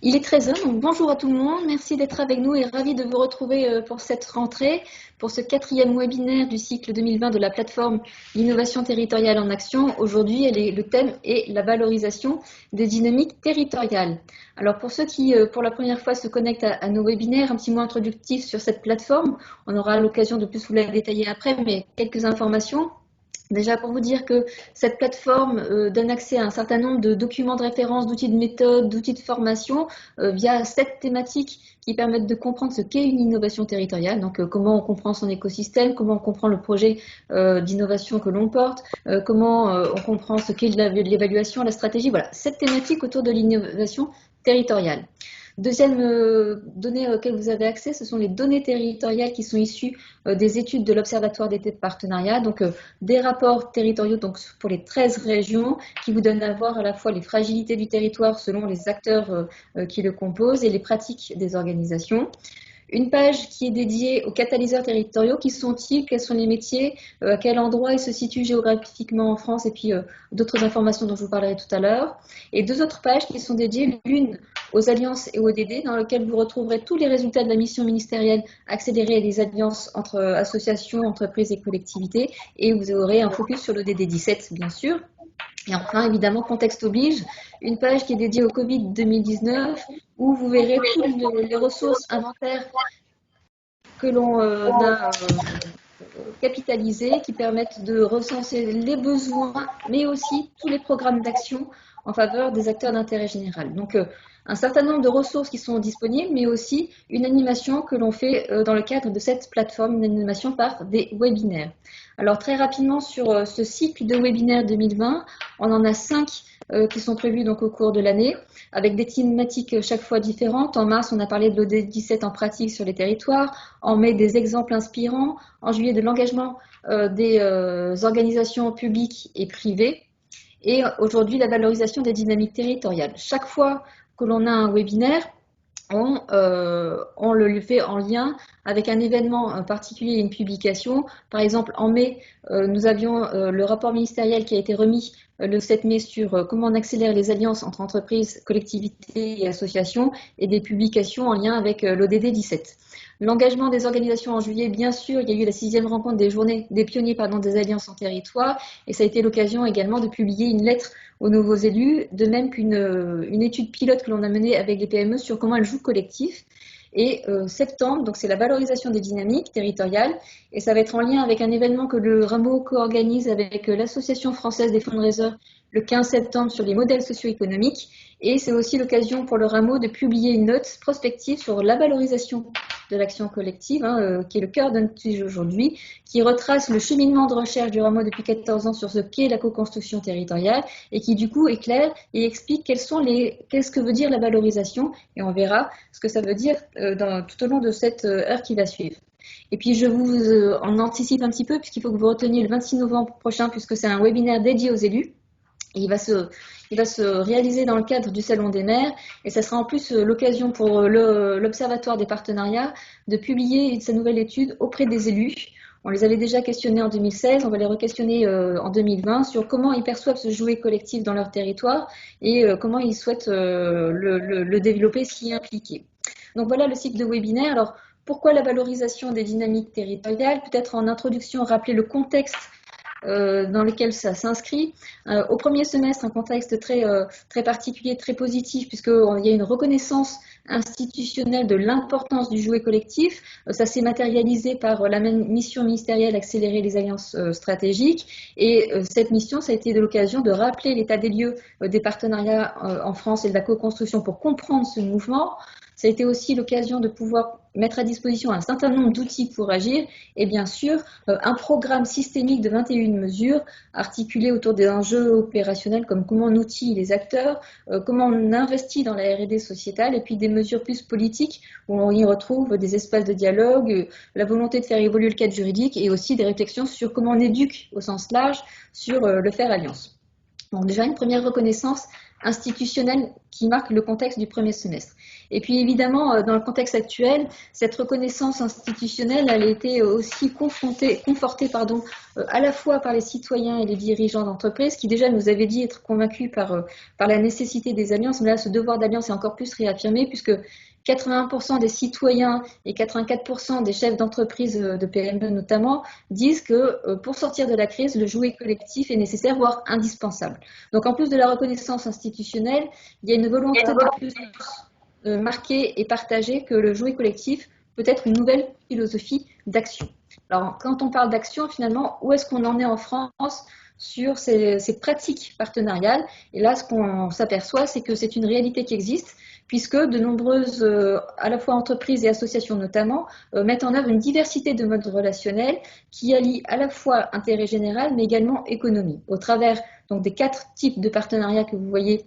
Il est 13 heures, donc bonjour à tout le monde, merci d'être avec nous et ravi de vous retrouver pour cette rentrée, pour ce 4e webinaire du cycle 2020 de la plateforme L'innovation territoriale en action. Aujourd'hui, le thème est la valorisation des dynamiques territoriales. Alors pour ceux qui, pour la première fois, se connectent à nos webinaires, un petit mot introductif sur cette plateforme. On aura l'occasion de plus vous la détailler après, mais quelques informations. Déjà pour vous dire que cette plateforme donne accès à un certain nombre de documents de référence, d'outils de méthode, d'outils de formation via 7 thématiques qui permettent de comprendre ce qu'est une innovation territoriale, donc comment on comprend son écosystème, comment on comprend le projet d'innovation que l'on porte, comment on comprend ce qu'est l'évaluation, la stratégie, voilà, 7 thématiques autour de l'innovation territoriale. Deuxième donnée auxquelles vous avez accès, ce sont les données territoriales qui sont issues des études de l'Observatoire des partenariats, donc des rapports territoriaux donc, pour les 13 régions qui vous donnent à voir à la fois les fragilités du territoire selon les acteurs qui le composent et les pratiques des organisations. Une page qui est dédiée aux catalyseurs territoriaux, qui sont-ils, quels sont les métiers, à quel endroit ils se situent géographiquement en France et puis d'autres informations dont je vous parlerai tout à l'heure. Et 2 autres pages qui sont dédiées, l'une aux alliances et aux DD, dans lesquelles vous retrouverez tous les résultats de la mission ministérielle accélérer les alliances entre associations, entreprises et collectivités. Et vous aurez un focus sur le DD 17, bien sûr. Et enfin, évidemment, contexte oblige, une page qui est dédiée au Covid 2019, où vous verrez toutes les ressources inventaires que l'on a capitalisées, qui permettent de recenser les besoins, mais aussi tous les programmes d'action en faveur des acteurs d'intérêt général. Donc, un certain nombre de ressources qui sont disponibles, mais aussi une animation que l'on fait dans le cadre de cette plateforme, une animation par des webinaires. Alors très rapidement sur ce cycle de webinaires 2020, on en a 5 qui sont prévus donc au cours de l'année, avec des thématiques chaque fois différentes. En mars, on a parlé de l'OD 17 en pratique sur les territoires. En mai, des exemples inspirants. En juillet, de l'engagement des organisations publiques et privées. Et aujourd'hui, la valorisation des dynamiques territoriales. Chaque fois que l'on a un webinaire, on le fait en lien avec un événement particulier et une publication. Par exemple, en mai, nous avions le rapport ministériel qui a été remis le 7 mai sur comment on accélère les alliances entre entreprises, collectivités et associations, et des publications en lien avec l'ODD 17. L'engagement des organisations en juillet, bien sûr, il y a eu la 6e rencontre des pionniers des alliances en territoire, et ça a été l'occasion également de publier une lettre aux nouveaux élus, de même qu'une étude pilote que l'on a menée avec les PME sur comment elles jouent collectif. Et septembre, donc c'est la valorisation des dynamiques territoriales, et ça va être en lien avec un événement que le Rameau co-organise avec l'Association française des fundraisers le 15 septembre sur les modèles socio-économiques, et c'est aussi l'occasion pour le Rameau de publier une note prospective sur la valorisation de l'action collective, qui est le cœur de notre sujet aujourd'hui, qui retrace le cheminement de recherche du Rameau depuis 14 ans sur ce qu'est la co-construction territoriale, et qui du coup éclaire et explique qu'est-ce que veut dire la valorisation, et on verra ce que ça veut dire tout au long de cette heure qui va suivre. Et puis je vous en anticipe un petit peu, puisqu'il faut que vous reteniez le 26 novembre prochain, puisque c'est un webinaire dédié aux élus. Et il va se réaliser dans le cadre du Salon des maires, et ça sera en plus l'occasion pour l'Observatoire des partenariats de publier sa nouvelle étude auprès des élus. On les avait déjà questionnés en 2016, on va les re-questionner en 2020 sur comment ils perçoivent ce jouet collectif dans leur territoire et comment ils souhaitent le développer, s'y impliquer. Donc voilà le cycle de webinaire. Alors pourquoi la valorisation des dynamiques territoriales? Peut-être en introduction rappeler le contexte dans lequel ça s'inscrit. Au premier semestre, un contexte très particulier, très positif, puisqu'il y a une reconnaissance institutionnelle de l'importance du jouet collectif. Ça s'est matérialisé par la même mission ministérielle accélérer les alliances stratégiques. Et cette mission, ça a été de l'occasion de rappeler l'état des lieux des partenariats en France et de la co-construction pour comprendre ce mouvement. Ça a été aussi l'occasion de pouvoir mettre à disposition un certain nombre d'outils pour agir et bien sûr un programme systémique de 21 mesures articulées autour des enjeux opérationnels comme comment on outille les acteurs, comment on investit dans la R&D sociétale et puis des mesures plus politiques où on y retrouve des espaces de dialogue, la volonté de faire évoluer le cadre juridique et aussi des réflexions sur comment on éduque au sens large sur le faire alliance. Donc déjà une première reconnaissance institutionnelle qui marque le contexte du premier semestre. Et puis évidemment, dans le contexte actuel, cette reconnaissance institutionnelle, elle a été aussi confortée à la fois par les citoyens et les dirigeants d'entreprises qui déjà nous avaient dit être convaincus par la nécessité des alliances. Mais là, ce devoir d'alliance est encore plus réaffirmé puisque 80% des citoyens et 84% des chefs d'entreprise de PME notamment disent que pour sortir de la crise, le jouet collectif est nécessaire, voire indispensable. Donc en plus de la reconnaissance institutionnelle, il y a une volonté de plus marquée et partagée que le jouet collectif peut être une nouvelle philosophie d'action. Alors quand on parle d'action, finalement, où est-ce qu'on en est en France sur ces pratiques partenariales? Et là, ce qu'on s'aperçoit, c'est que c'est une réalité qui existe, puisque de nombreuses, à la fois entreprises et associations notamment, mettent en œuvre une diversité de modes relationnels qui allient à la fois intérêt général, mais également économie, au travers donc, des 4 types de partenariats que vous voyez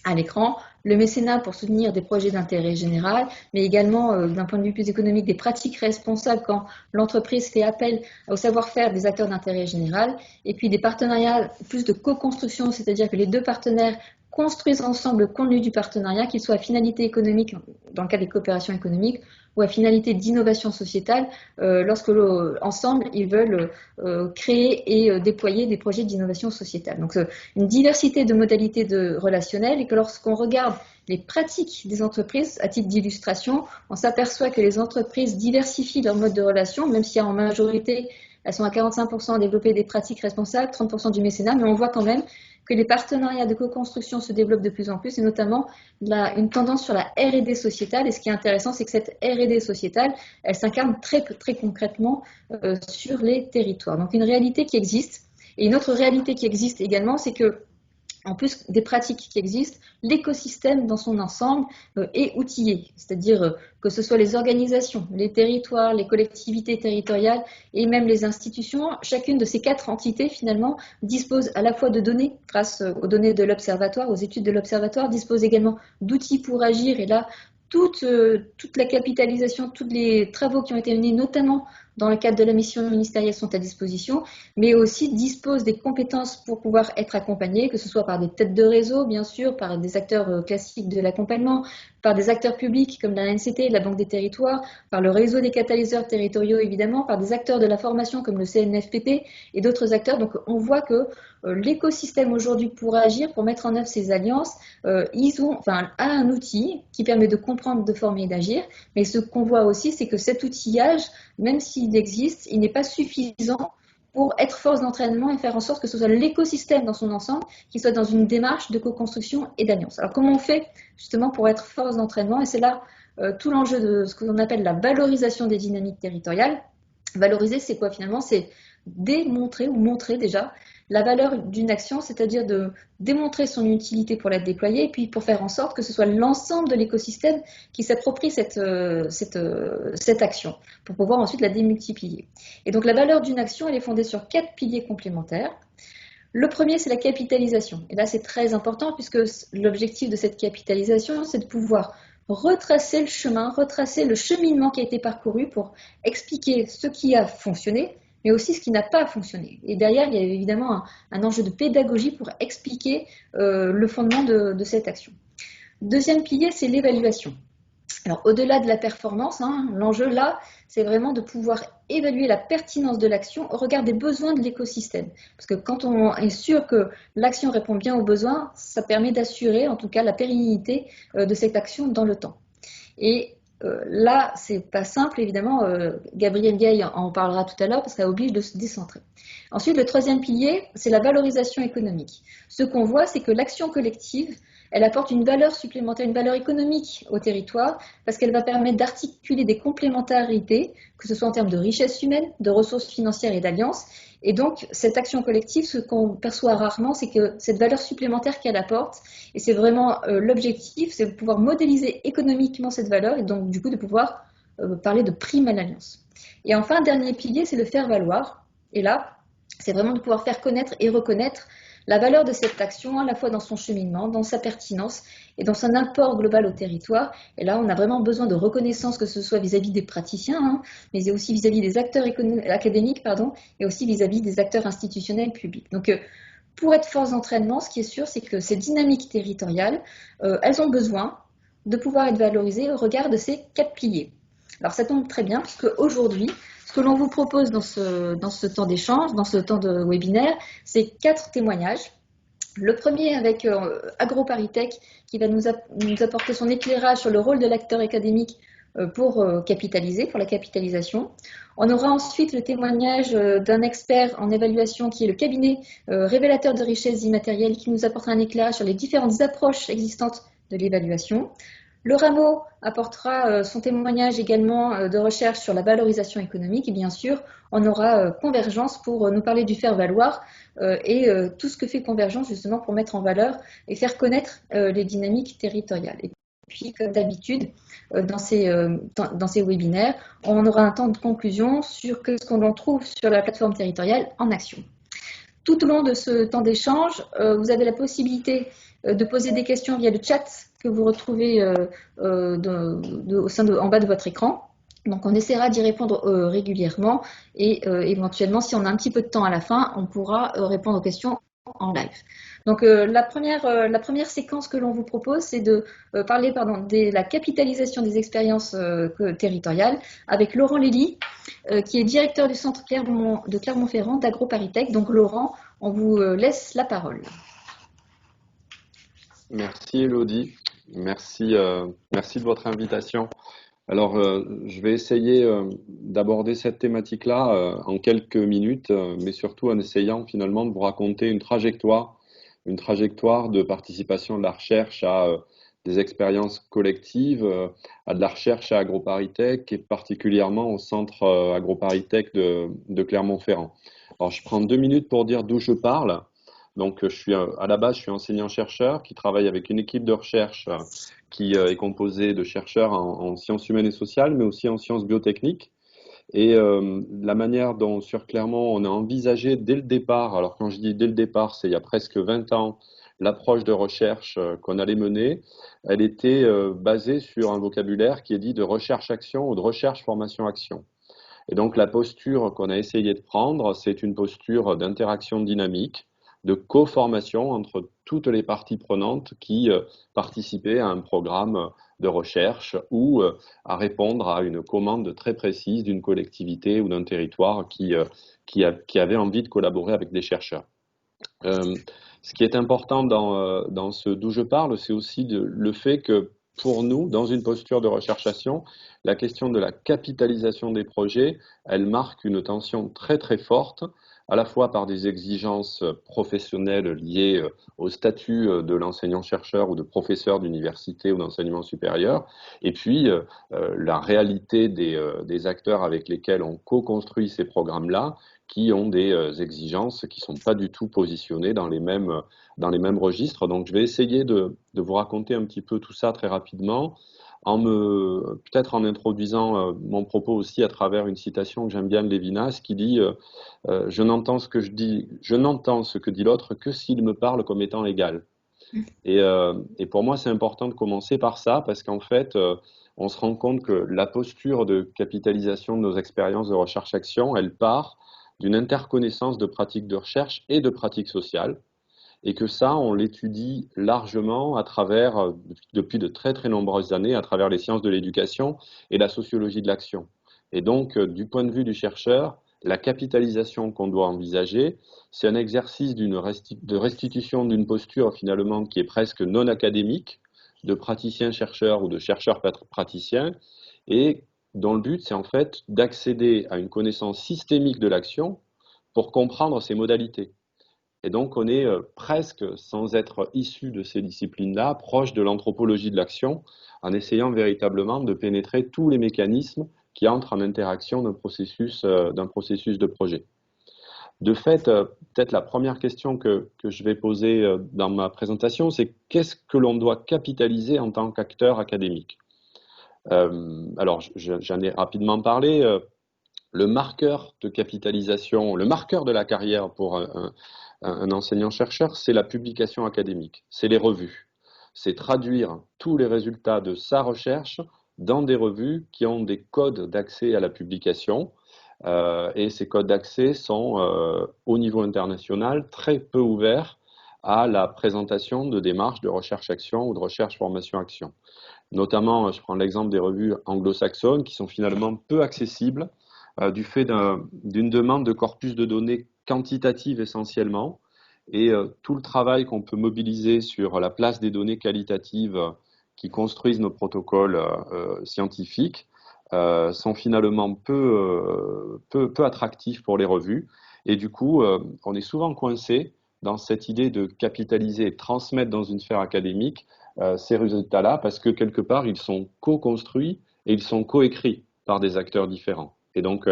à l'écran. Le mécénat pour soutenir des projets d'intérêt général, mais également, d'un point de vue plus économique, des pratiques responsables quand l'entreprise fait appel au savoir-faire des acteurs d'intérêt général, et puis des partenariats plus de co-construction, c'est-à-dire que les 2 partenaires construisent ensemble le contenu du partenariat, qu'il soit à finalité économique, dans le cas des coopérations économiques, ou à finalité d'innovation sociétale, lorsque ensemble ils veulent créer et déployer des projets d'innovation sociétale. Donc une diversité de modalités relationnelles, et que lorsqu'on regarde les pratiques des entreprises, à titre d'illustration, on s'aperçoit que les entreprises diversifient leur mode de relation, même si en majorité elles sont à 45% à développer des pratiques responsables, 30% du mécénat, mais on voit quand même que les partenariats de co-construction se développent de plus en plus, et notamment une tendance sur la R&D sociétale. Et ce qui est intéressant, c'est que cette R&D sociétale, elle s'incarne très, très concrètement sur les territoires. Donc une réalité qui existe. Et une autre réalité qui existe également, c'est que en plus des pratiques qui existent, l'écosystème dans son ensemble est outillé, c'est-à-dire que ce soit les organisations, les territoires, les collectivités territoriales et même les institutions, chacune de ces 4 entités finalement dispose à la fois de données grâce aux données de l'observatoire, aux études de l'observatoire, dispose également d'outils pour agir, et là toute la capitalisation, tous les travaux qui ont été menés, notamment dans le cadre de la mission ministérielle, sont à disposition, mais aussi disposent des compétences pour pouvoir être accompagnés, que ce soit par des têtes de réseau, bien sûr, par des acteurs classiques de l'accompagnement, par des acteurs publics comme la NCT, la Banque des Territoires, par le réseau des catalyseurs territoriaux, évidemment, par des acteurs de la formation comme le CNFPP et d'autres acteurs. Donc on voit que l'écosystème aujourd'hui pour agir, pour mettre en œuvre ces alliances, a un outil qui permet de comprendre, de former et d'agir. Mais ce qu'on voit aussi, c'est que cet outillage, même s'il existe, il n'est pas suffisant pour être force d'entraînement et faire en sorte que ce soit l'écosystème dans son ensemble qui soit dans une démarche de co-construction et d'alliance. Alors comment on fait justement pour être force d'entraînement? Et c'est là tout l'enjeu de ce que l'on appelle la valorisation des dynamiques territoriales. Valoriser, c'est quoi finalement? C'est démontrer ou montrer déjà la valeur d'une action, c'est-à-dire de démontrer son utilité pour la déployer, et puis pour faire en sorte que ce soit l'ensemble de l'écosystème qui s'approprie cette action, pour pouvoir ensuite la démultiplier. Et donc la valeur d'une action, elle est fondée sur 4 piliers complémentaires. Le premier, c'est la capitalisation. Et là, c'est très important, puisque l'objectif de cette capitalisation, c'est de pouvoir retracer le chemin, retracer le cheminement qui a été parcouru pour expliquer ce qui a fonctionné, mais aussi ce qui n'a pas fonctionné. Et derrière, il y a évidemment un enjeu de pédagogie pour expliquer le fondement de cette action. Deuxième pilier, c'est l'évaluation. Alors, au-delà de la performance, l'enjeu là, c'est vraiment de pouvoir évaluer la pertinence de l'action au regard des besoins de l'écosystème. Parce que quand on est sûr que l'action répond bien aux besoins, ça permet d'assurer en tout cas la pérennité de cette action dans le temps. Et là, c'est pas simple, évidemment. Gabriel Gay en parlera tout à l'heure parce que ça oblige de se décentrer. Ensuite, le troisième pilier, c'est la valorisation économique. Ce qu'on voit, c'est que l'action collective, elle apporte une valeur supplémentaire, une valeur économique au territoire, parce qu'elle va permettre d'articuler des complémentarités, que ce soit en termes de richesse humaine, de ressources financières et d'alliances. Et donc, cette action collective, ce qu'on perçoit rarement, c'est que cette valeur supplémentaire qu'elle apporte, et c'est vraiment l'objectif, c'est de pouvoir modéliser économiquement cette valeur, et donc du coup de pouvoir parler de prime à l'alliance. Et enfin, dernier pilier, c'est le faire valoir. Et là, c'est vraiment de pouvoir faire connaître et reconnaître la valeur de cette action, à la fois dans son cheminement, dans sa pertinence et dans son apport global au territoire. Et là, on a vraiment besoin de reconnaissance, que ce soit vis-à-vis des praticiens, mais aussi vis-à-vis des acteurs académiques, et aussi vis-à-vis des acteurs institutionnels publics. Donc, pour être force d'entraînement, ce qui est sûr, c'est que ces dynamiques territoriales, elles ont besoin de pouvoir être valorisées au regard de ces 4 piliers. Alors ça tombe très bien, puisque aujourd'hui, ce que l'on vous propose dans ce temps d'échange, dans ce temps de webinaire, c'est 4 témoignages. Le premier avec AgroParisTech qui va nous apporter son éclairage sur le rôle de l'acteur académique pour capitaliser, pour la capitalisation. On aura ensuite le témoignage d'un expert en évaluation qui est le cabinet révélateur de richesses immatérielles qui nous apportera un éclairage sur les différentes approches existantes de l'évaluation. Le Rameau apportera son témoignage également de recherche sur la valorisation économique et bien sûr, on aura Convergence pour nous parler du faire-valoir et tout ce que fait Convergence justement pour mettre en valeur et faire connaître les dynamiques territoriales. Et puis, comme d'habitude, dans ces webinaires, on aura un temps de conclusion sur ce qu'on en trouve sur la plateforme territoriale en action. Tout au long de ce temps d'échange, vous avez la possibilité de poser des questions via le chat que vous retrouvez en bas de votre écran. Donc, on essaiera d'y répondre régulièrement et éventuellement, si on a un petit peu de temps à la fin, on pourra répondre aux questions en live. Donc, la première séquence que l'on vous propose, c'est de parler de la capitalisation des expériences territoriales avec Laurent Lély, qui est directeur du centre de Clermont-Ferrand d'AgroParisTech. Donc, Laurent, on vous laisse la parole. Merci Elodie, merci de votre invitation. Alors, je vais essayer d'aborder cette thématique-là en quelques minutes, mais surtout en essayant finalement de vous raconter une trajectoire de participation de la recherche à des expériences collectives, à de la recherche à AgroParisTech et particulièrement au centre AgroParisTech de Clermont-Ferrand. Alors, je prends 2 minutes pour dire d'où je parle. Donc, à la base, je suis enseignant-chercheur qui travaille avec une équipe de recherche qui est composée de chercheurs en sciences humaines et sociales, mais aussi en sciences biotechniques. Et la manière dont sur Clermont, on a envisagé dès le départ, alors quand je dis dès le départ, c'est il y a presque 20 ans, l'approche de recherche qu'on allait mener, elle était basée sur un vocabulaire qui est dit de recherche-action ou de recherche-formation-action. Et donc la posture qu'on a essayé de prendre, c'est une posture d'interaction dynamique, de co-formation entre toutes les parties prenantes qui participaient à un programme de recherche ou à répondre à une commande très précise d'une collectivité ou d'un territoire qui avait envie de collaborer avec des chercheurs. Ce qui est important dans ce d'où je parle, c'est aussi le fait que pour nous, dans une posture de recherchation, la question de la capitalisation des projets, elle marque une tension très très forte, à la fois par des exigences professionnelles liées au statut de l'enseignant-chercheur ou de professeur d'université ou d'enseignement supérieur, et puis la réalité des acteurs avec lesquels on co-construit ces programmes-là, qui ont des exigences qui ne sont pas du tout positionnées dans les mêmes registres. Donc, je vais essayer de vous raconter un petit peu tout ça très rapidement, peut-être en introduisant mon propos aussi à travers une citation que j'aime bien de Lévinas qui dit je n'entends ce que dit l'autre que s'il me parle comme étant égal. Et pour moi, c'est important de commencer par ça parce qu'en fait, on se rend compte que la posture de capitalisation de nos expériences de recherche-action, elle part d'une interconnaissance de pratiques de recherche et de pratiques sociales, et que ça, on l'étudie largement à travers, depuis de très très nombreuses années, à travers les sciences de l'éducation et la sociologie de l'action. Et donc, du point de vue du chercheur, la capitalisation qu'on doit envisager, c'est un exercice de restitution d'une posture finalement qui est presque non académique, de praticien-chercheur ou de chercheur-praticien, et dont le but, c'est en fait d'accéder à une connaissance systémique de l'action pour comprendre ses modalités. Et donc, on est presque, sans être issu de ces disciplines-là, proche de l'anthropologie de l'action, en essayant véritablement de pénétrer tous les mécanismes qui entrent en interaction d'un processus de projet. De fait, peut-être la première question que je vais poser dans ma présentation, c'est qu'est-ce que l'on doit capitaliser en tant qu'acteur académique ? Alors, j'en ai rapidement parlé. Le marqueur de capitalisation, le marqueur de la carrière pour un enseignant-chercheur, c'est la publication académique, c'est les revues. C'est traduire tous les résultats de sa recherche dans des revues qui ont des codes d'accès à la publication, Et ces codes d'accès sont, au niveau international, très peu ouverts à la présentation de démarches de recherche-action ou de recherche-formation-action. Notamment, je prends l'exemple des revues anglo-saxonnes qui sont finalement peu accessibles du fait d'une demande de corpus de données quantitative essentiellement. Et tout le travail qu'on peut mobiliser sur la place des données qualitatives qui construisent nos protocoles scientifiques sont finalement peu attractifs pour les revues. Et du coup, on est souvent coincé dans cette idée de capitaliser et transmettre dans une sphère académique ces résultats-là parce que quelque part, ils sont co-construits et ils sont co-écrits par des acteurs différents. Et donc,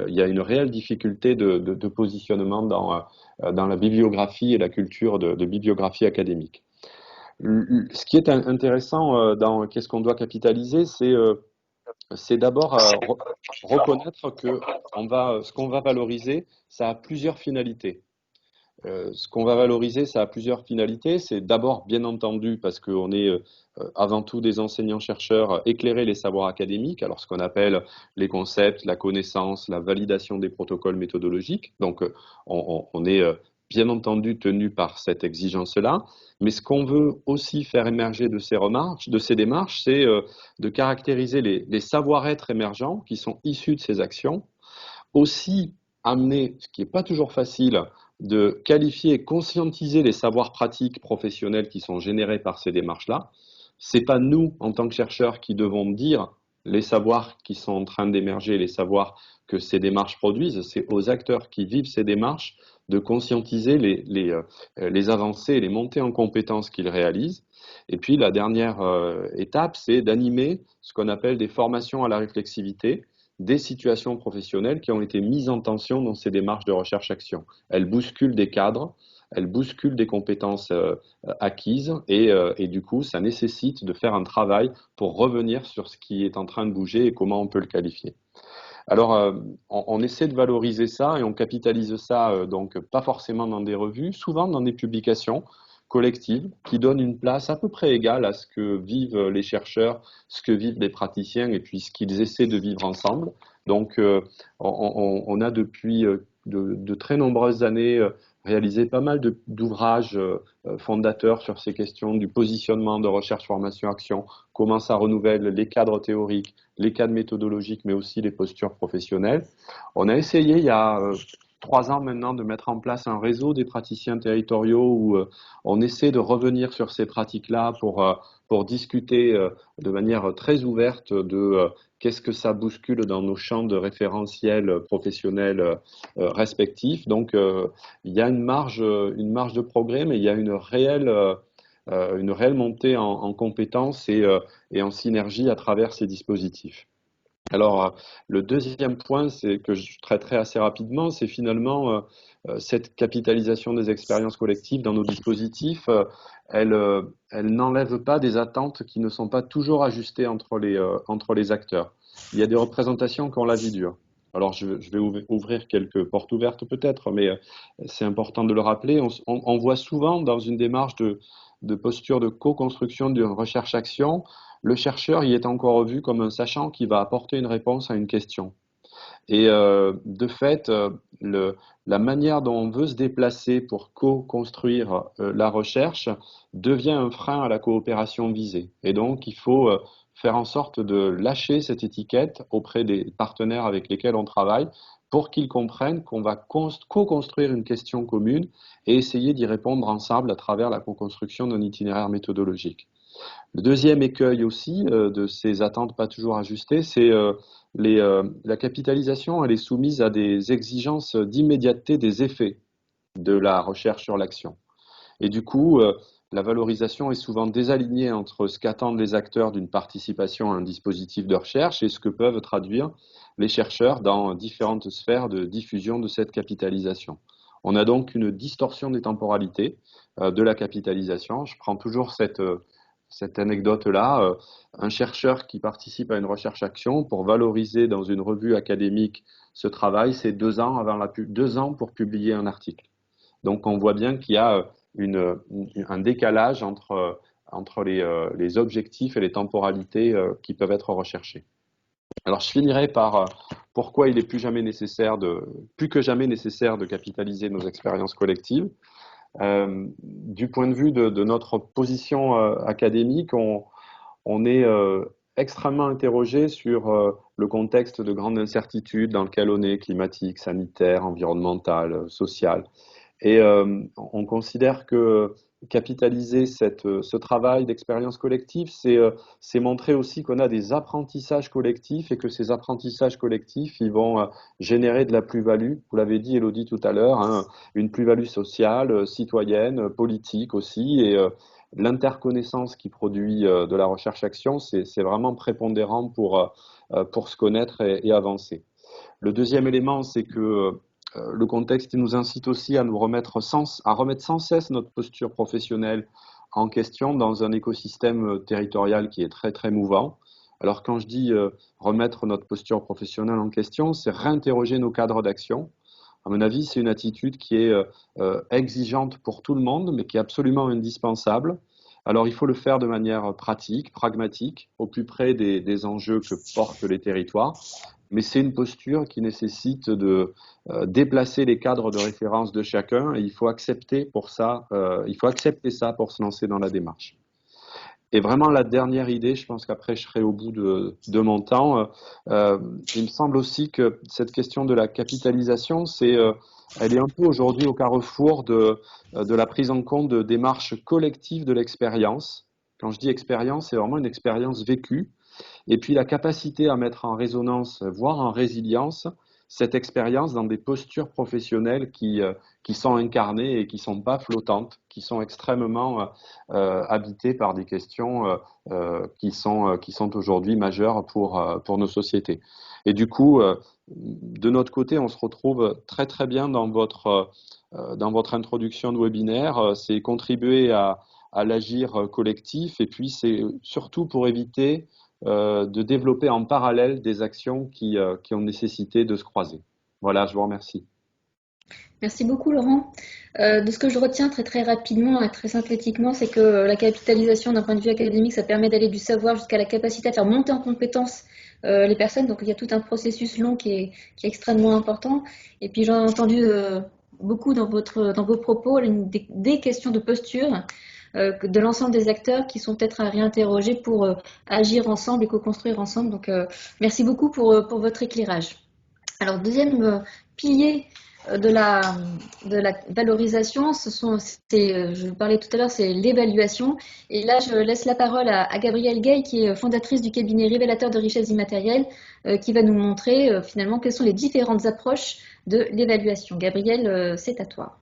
il y a une réelle difficulté de positionnement dans la bibliographie et la culture de bibliographie académique. Ce qui est intéressant dans qu'est-ce qu'on doit capitaliser, c'est d'abord reconnaître que ce qu'on va valoriser, ça a plusieurs finalités. Ce qu'on va valoriser, ça a plusieurs finalités. C'est d'abord, bien entendu, parce qu'on est avant tout des enseignants-chercheurs, éclairer les savoirs académiques, alors ce qu'on appelle les concepts, la connaissance, la validation des protocoles méthodologiques. Donc, on est bien entendu tenu par cette exigence-là. Mais ce qu'on veut aussi faire émerger de ces démarches, c'est de caractériser les savoir-être émergents qui sont issus de ces actions, aussi amener, ce qui n'est pas toujours facile, de qualifier et conscientiser les savoirs pratiques professionnels qui sont générés par ces démarches-là. Ce n'est pas nous, en tant que chercheurs, qui devons dire les savoirs qui sont en train d'émerger, les savoirs que ces démarches produisent, c'est aux acteurs qui vivent ces démarches de conscientiser les avancées et les montées en compétences qu'ils réalisent. Et puis la dernière étape, c'est d'animer ce qu'on appelle des formations à la réflexivité, des situations professionnelles qui ont été mises en tension dans ces démarches de recherche-action. Elles bousculent des cadres, elles bousculent des compétences acquises et du coup, ça nécessite de faire un travail pour revenir sur ce qui est en train de bouger et comment on peut le qualifier. Alors, on essaie de valoriser ça et on capitalise ça, donc pas forcément dans des revues, souvent dans des publications collectives qui donnent une place à peu près égale à ce que vivent les chercheurs, ce que vivent les praticiens et puis ce qu'ils essaient de vivre ensemble. Donc, on a depuis de très nombreuses années réalisé pas mal d'ouvrages fondateurs sur ces questions du positionnement de recherche, formation, action, comment ça renouvelle les cadres théoriques, les cadres méthodologiques, mais aussi les postures professionnelles. On a essayé il y a 3 ans maintenant de mettre en place un réseau des praticiens territoriaux où on essaie de revenir sur ces pratiques-là pour discuter de manière très ouverte de qu'est-ce que ça bouscule dans nos champs de référentiels professionnels respectifs. Donc, il y a une marge de progrès, mais il y a une réelle montée en compétences et en synergie à travers ces dispositifs. Alors, le deuxième point, c'est que je traiterai assez rapidement, c'est finalement cette capitalisation des expériences collectives dans nos dispositifs, elle n'enlève pas des attentes qui ne sont pas toujours ajustées entre les acteurs. Il y a des représentations qui ont la vie dure. Alors, je vais ouvrir quelques portes ouvertes peut-être, mais c'est important de le rappeler. On voit souvent dans une démarche de posture de co-construction d'une recherche-action, le chercheur y est encore vu comme un sachant qui va apporter une réponse à une question. Et de fait, la manière dont on veut se déplacer pour co-construire la recherche devient un frein à la coopération visée. Et donc, il faut faire en sorte de lâcher cette étiquette auprès des partenaires avec lesquels on travaille pour qu'ils comprennent qu'on va co-construire une question commune et essayer d'y répondre ensemble à travers la co-construction d'un itinéraire méthodologique. Le deuxième écueil aussi de ces attentes pas toujours ajustées, c'est la capitalisation, elle est soumise à des exigences d'immédiateté des effets de la recherche sur l'action. Et du coup, la valorisation est souvent désalignée entre ce qu'attendent les acteurs d'une participation à un dispositif de recherche et ce que peuvent traduire les chercheurs dans différentes sphères de diffusion de cette capitalisation. On a donc une distorsion des temporalités de la capitalisation. Je prends toujours cette anecdote-là. Un chercheur qui participe à une recherche-action pour valoriser dans une revue académique ce travail, c'est 2 ans, 2 ans pour publier un article. Donc on voit bien qu'il y a un décalage entre les objectifs et les temporalités qui peuvent être recherchés. Alors, je finirai par pourquoi il est plus que jamais nécessaire de capitaliser nos expériences collectives. Du point de vue de notre position académique, on est extrêmement interrogé sur le contexte de grande incertitude dans lequel on est, climatique, sanitaire, environnemental, social. Et on considère que capitaliser ce travail d'expérience collective, c'est montrer aussi qu'on a des apprentissages collectifs et que ces apprentissages collectifs, ils vont générer de la plus-value. Vous l'avez dit, Élodie, tout à l'heure, hein, une plus-value sociale, citoyenne, politique aussi. Et l'interconnaissance qui produit de la recherche-action, c'est vraiment prépondérant pour se connaître et avancer. Le deuxième élément, c'est que le contexte il nous incite aussi à remettre sans cesse notre posture professionnelle en question dans un écosystème territorial qui est très très mouvant. Alors quand je dis remettre notre posture professionnelle en question, c'est réinterroger nos cadres d'action. À mon avis, c'est une attitude qui est exigeante pour tout le monde, mais qui est absolument indispensable. Alors, il faut le faire de manière pratique, pragmatique, au plus près des enjeux que portent les territoires. Mais c'est une posture qui nécessite de déplacer les cadres de référence de chacun et il faut accepter ça pour se lancer dans la démarche. Et vraiment la dernière idée, je pense qu'après je serai au bout de mon temps. Il me semble aussi que cette question de la capitalisation, elle est un peu aujourd'hui au carrefour de la prise en compte de démarches collectives de l'expérience. Quand je dis expérience, c'est vraiment une expérience vécue. Et puis la capacité à mettre en résonance, voire en résilience, cette expérience dans des postures professionnelles qui sont incarnées et qui ne sont pas flottantes, qui sont extrêmement habitées par des questions qui sont aujourd'hui majeures pour nos sociétés. Et du coup, de notre côté, on se retrouve très très bien dans votre introduction de webinaire. C'est contribuer à l'agir collectif et puis c'est surtout pour éviter de développer en parallèle des actions qui ont nécessité de se croiser. Voilà, je vous remercie. Merci beaucoup, Laurent. De ce que je retiens très très rapidement et très synthétiquement, c'est que la capitalisation d'un point de vue académique, ça permet d'aller du savoir jusqu'à la capacité à faire monter en compétence les personnes. Donc il y a tout un processus long qui est extrêmement important. Et puis j'ai entendu beaucoup dans vos propos des questions de posture de l'ensemble des acteurs qui sont peut-être à réinterroger pour agir ensemble et co-construire ensemble. Donc merci beaucoup pour votre éclairage. Alors deuxième pilier de la valorisation, je vous parlais tout à l'heure, c'est l'évaluation. Et là, je laisse la parole à Gabrielle Gay, qui est fondatrice du cabinet Révélateur de richesses immatérielles, qui va nous montrer finalement quelles sont les différentes approches de l'évaluation. Gabrielle, c'est à toi.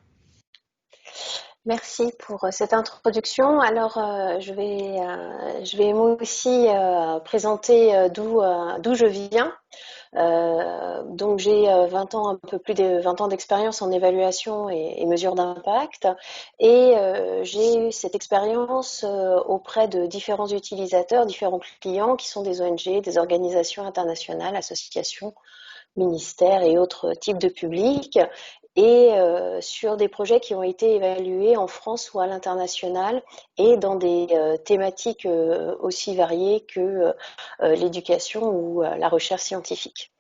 Merci pour cette introduction. Alors, je vais moi aussi présenter d'où je viens. Donc j'ai 20 ans, un peu plus de 20 ans d'expérience en évaluation et mesure d'impact et j'ai eu cette expérience auprès de différents utilisateurs, différents clients qui sont des ONG, des organisations internationales, associations, ministères et autres types de publics et sur des projets qui ont été évalués en France ou à l'international et dans des thématiques aussi variées que l'éducation ou la recherche scientifique.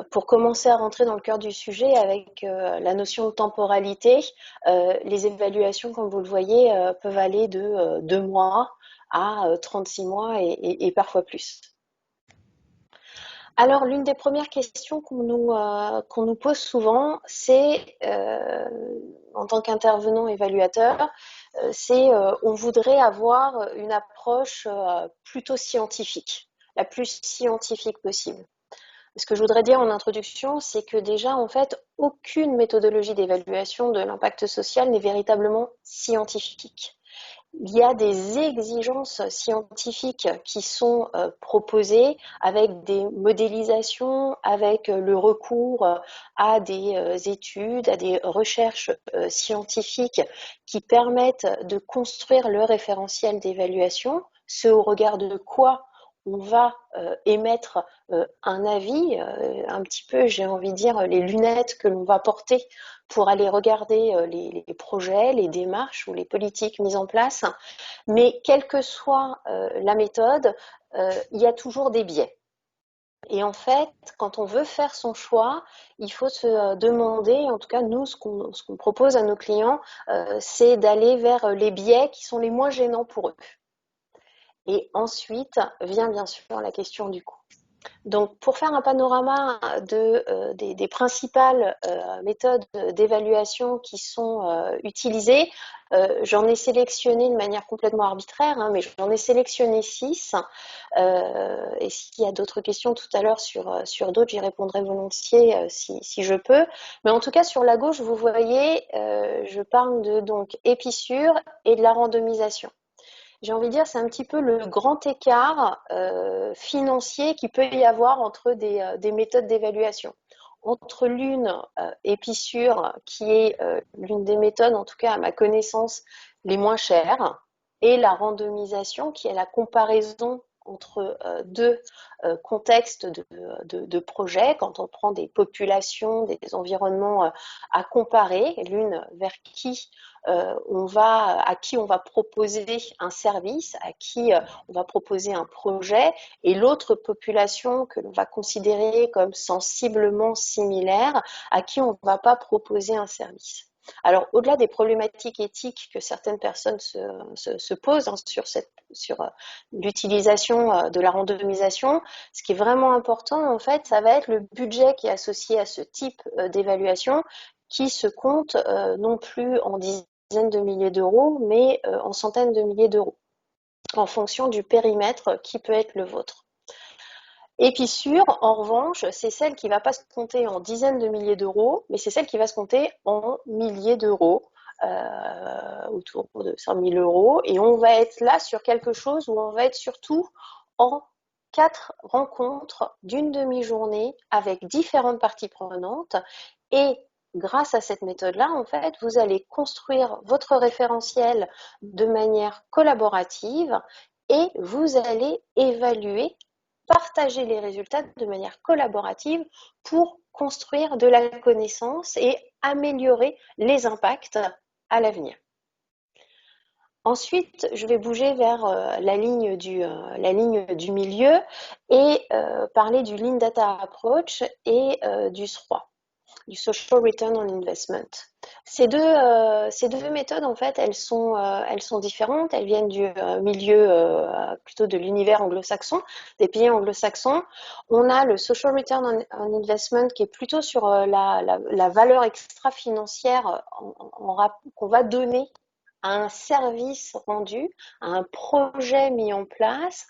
Pour commencer à rentrer dans le cœur du sujet avec la notion de temporalité, les évaluations, comme vous le voyez, peuvent aller de 2 mois à 36 mois et parfois plus. Alors, l'une des premières questions qu'on nous pose souvent, c'est, en tant qu'intervenant évaluateur, on voudrait avoir une approche plutôt scientifique, la plus scientifique possible. Ce que je voudrais dire en introduction, c'est que déjà, en fait, aucune méthodologie d'évaluation de l'impact social n'est véritablement scientifique. Il y a des exigences scientifiques qui sont proposées avec des modélisations, avec le recours à des études, à des recherches scientifiques qui permettent de construire le référentiel d'évaluation, ce au regard de quoi on va émettre un avis, un petit peu, j'ai envie de dire, les lunettes que l'on va porter pour aller regarder les projets, les démarches ou les politiques mises en place. Mais quelle que soit la méthode, il y a toujours des biais. Et en fait, quand on veut faire son choix, il faut se demander, en tout cas nous, ce qu'on propose à nos clients, c'est d'aller vers les biais qui sont les moins gênants pour eux. Et ensuite vient bien sûr la question du coût. Donc, pour faire un panorama des principales méthodes d'évaluation qui sont utilisées, j'en ai sélectionné de manière complètement arbitraire, hein, mais j'en ai sélectionné 6. Et s'il y a d'autres questions tout à l'heure sur d'autres, j'y répondrai volontiers si je peux. Mais en tout cas, sur la gauche, vous voyez, je parle de donc épissure et de la randomisation. J'ai envie de dire, c'est un petit peu le grand écart financier qu'il peut y avoir entre des méthodes d'évaluation. Entre l'une, épissure, qui est l'une des méthodes, en tout cas à ma connaissance, les moins chères, et la randomisation, qui est la comparaison entre deux contextes de projets, quand on prend des populations, des environnements à comparer, l'une vers qui à qui on va proposer un service, à qui on va proposer un projet, et l'autre population que l'on va considérer comme sensiblement similaire, à qui on ne va pas proposer un service. Alors, au-delà des problématiques éthiques que certaines personnes se posent sur l'utilisation de la randomisation, ce qui est vraiment important, en fait, ça va être le budget qui est associé à ce type d'évaluation, qui se compte non plus en dizaines de milliers d'euros, mais en centaines de milliers d'euros, en fonction du périmètre qui peut être le vôtre. Épissure, en revanche, c'est celle qui ne va pas se compter en dizaines de milliers d'euros, mais c'est celle qui va se compter en milliers d'euros, autour de 100 000 euros. Et on va être là sur quelque chose où on va être surtout en 4 rencontres d'une demi-journée avec différentes parties prenantes. Et grâce à cette méthode-là, en fait, vous allez construire votre référentiel de manière collaborative et vous allez évaluer, partager les résultats de manière collaborative pour construire de la connaissance et améliorer les impacts à l'avenir. Ensuite, je vais bouger vers la ligne du milieu et parler du Lean Data Approach et du SROI, du Social Return on Investment. Ces deux méthodes, en fait, elles sont différentes. Elles viennent du milieu plutôt de l'univers anglo-saxon, des pays anglo-saxons. On a le Social Return on Investment qui est plutôt sur la valeur extra-financière qu'on va donner à un service rendu, à un projet mis en place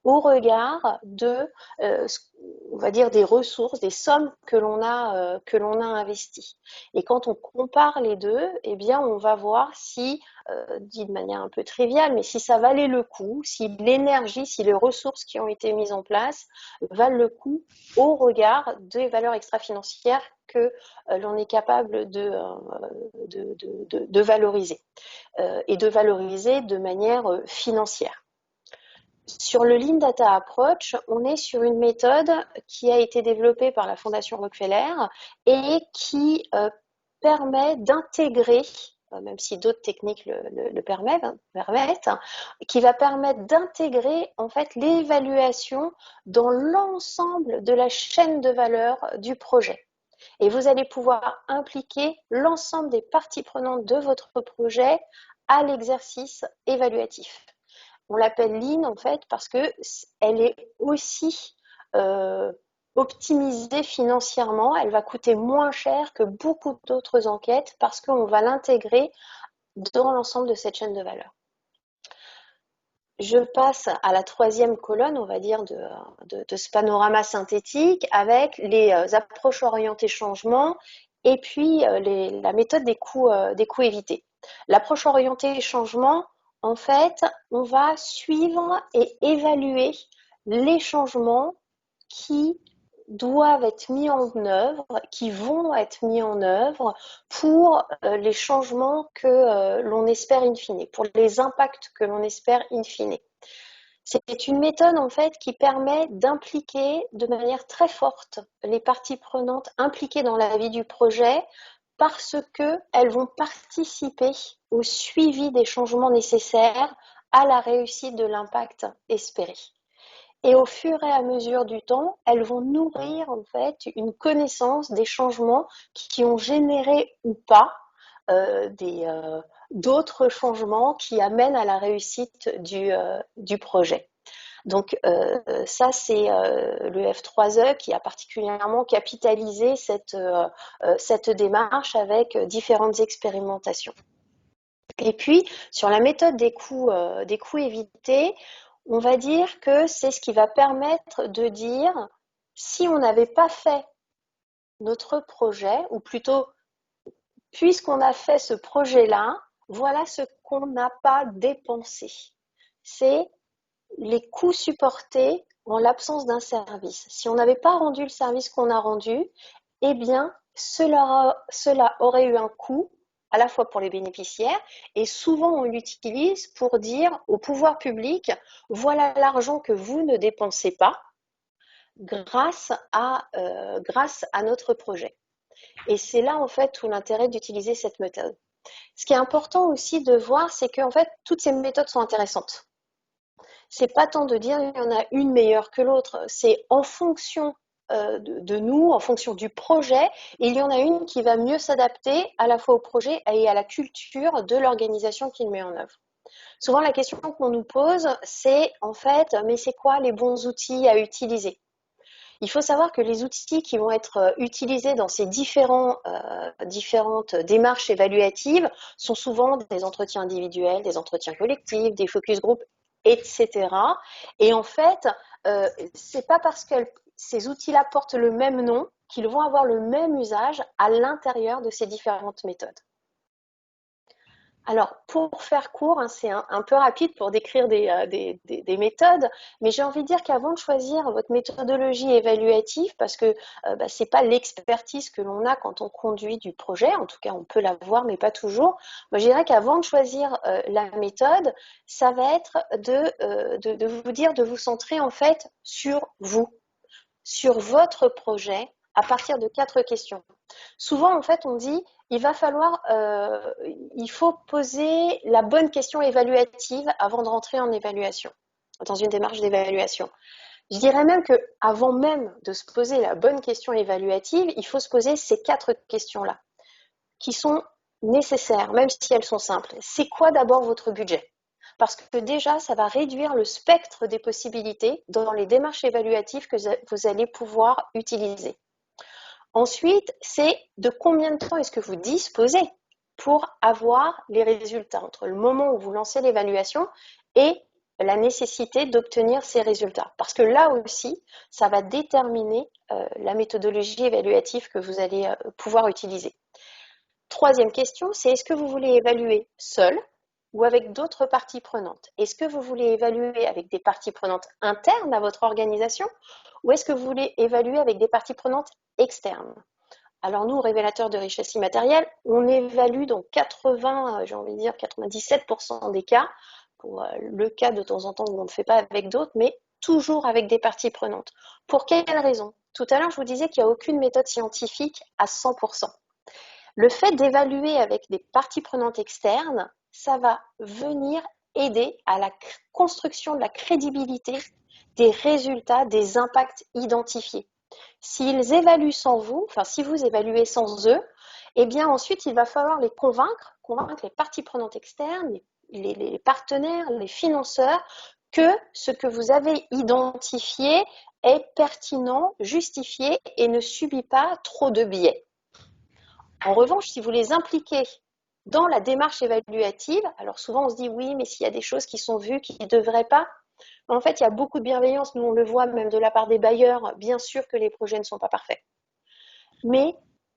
au regard de, on va dire, des ressources, des sommes que l'on a investies. Et quand on compare les deux, eh bien, on va voir si, dit de manière un peu triviale, mais si ça valait le coup, si l'énergie, si les ressources qui ont été mises en place valent le coup au regard des valeurs extra-financières que l'on est capable de valoriser, et de valoriser de manière financière. Sur le Lean Data Approach, on est sur une méthode qui a été développée par la Fondation Rockefeller et qui permet d'intégrer, même si d'autres techniques le permettent, qui va permettre d'intégrer en fait l'évaluation dans l'ensemble de la chaîne de valeur du projet. Et vous allez pouvoir impliquer l'ensemble des parties prenantes de votre projet à l'exercice évaluatif. On l'appelle Lean en fait parce qu'elle est aussi optimisée financièrement. Elle va coûter moins cher que beaucoup d'autres enquêtes parce qu'on va l'intégrer dans l'ensemble de cette chaîne de valeur. Je passe à la troisième colonne, on va dire, de ce panorama synthétique avec les approches orientées changement et puis la méthode des coûts évités. L'approche orientée changement, en fait, on va suivre et évaluer les changements qui doivent être mis en œuvre, qui vont être mis en œuvre pour les changements que l'on espère in fine, pour les impacts que l'on espère in fine. C'est une méthode en fait qui permet d'impliquer de manière très forte les parties prenantes impliquées dans la vie du projet parce qu'elles vont participer au suivi des changements nécessaires à la réussite de l'impact espéré. Et au fur et à mesure du temps, elles vont nourrir en fait une connaissance des changements qui ont généré ou pas d'autres changements qui amènent à la réussite du projet. Donc ça, c'est le F3E qui a particulièrement capitalisé cette démarche avec différentes expérimentations. Et puis, sur la méthode des coûts évités, on va dire que c'est ce qui va permettre de dire si on n'avait pas fait notre projet, ou plutôt, puisqu'on a fait ce projet-là, voilà ce qu'on n'a pas dépensé. C'est les coûts supportés en l'absence d'un service. Si on n'avait pas rendu le service qu'on a rendu, eh bien, cela aurait eu un coût à la fois pour les bénéficiaires, et souvent on l'utilise pour dire au pouvoir public, voilà l'argent que vous ne dépensez pas grâce à notre projet. Et c'est là en fait tout l'intérêt d'utiliser cette méthode. Ce qui est important aussi de voir, c'est que en fait toutes ces méthodes sont intéressantes. C'est pas tant de dire il y en a une meilleure que l'autre, c'est en fonction de nous, en fonction du projet, il y en a une qui va mieux s'adapter à la fois au projet et à la culture de l'organisation qu'il met en œuvre. Souvent, la question qu'on nous pose, c'est en fait, mais c'est quoi les bons outils à utiliser? Il faut savoir que les outils qui vont être utilisés dans ces différentes démarches évaluatives sont souvent des entretiens individuels, des entretiens collectifs, des focus group, etc. Et en fait, c'est pas parce que ces outils-là portent le même nom qu'ils vont avoir le même usage à l'intérieur de ces différentes méthodes. Alors, pour faire court, hein, c'est un peu rapide pour décrire des méthodes, mais j'ai envie de dire qu'avant de choisir votre méthodologie évaluative, parce que c'est pas l'expertise que l'on a quand on conduit du projet, en tout cas on peut l'avoir, mais pas toujours. Moi, je dirais qu'avant de choisir la méthode, ça va être de vous dire, de vous centrer en fait sur vous, sur votre projet, à partir de 4 questions. Souvent, en fait, on dit il faut poser la bonne question évaluative avant de rentrer en évaluation, dans une démarche d'évaluation. Je dirais même qu'avant même de se poser la bonne question évaluative, il faut se poser ces 4 questions-là, qui sont nécessaires, même si elles sont simples. C'est quoi d'abord votre budget ? Parce que déjà, ça va réduire le spectre des possibilités dans les démarches évaluatives que vous allez pouvoir utiliser. Ensuite, c'est de combien de temps est-ce que vous disposez pour avoir les résultats entre le moment où vous lancez l'évaluation et la nécessité d'obtenir ces résultats. Parce que là aussi, ça va déterminer la méthodologie évaluative que vous allez pouvoir utiliser. Troisième question, c'est est-ce que vous voulez évaluer seul ou avec d'autres parties prenantes? Est-ce que vous voulez évaluer avec des parties prenantes internes à votre organisation ou est-ce que vous voulez évaluer avec des parties prenantes externes? Alors nous, révélateurs de richesse immatérielle, on évalue dans 97% des cas, pour le cas de temps en temps où on ne fait pas avec d'autres, mais toujours avec des parties prenantes. Pour quelle raison? Tout à l'heure, je vous disais qu'il n'y a aucune méthode scientifique à 100%. Le fait d'évaluer avec des parties prenantes externes, ça va venir aider à la construction de la crédibilité des résultats, des impacts identifiés. S'ils évaluent sans vous, enfin si vous évaluez sans eux, eh bien ensuite il va falloir les convaincre les parties prenantes externes, les partenaires, les financeurs, que ce que vous avez identifié est pertinent, justifié et ne subit pas trop de biais. En revanche, si vous les impliquez dans la démarche évaluative, alors souvent on se dit oui, mais s'il y a des choses qui sont vues qui ne devraient pas, en fait, il y a beaucoup de bienveillance, nous on le voit même de la part des bailleurs, bien sûr que les projets ne sont pas parfaits. Mais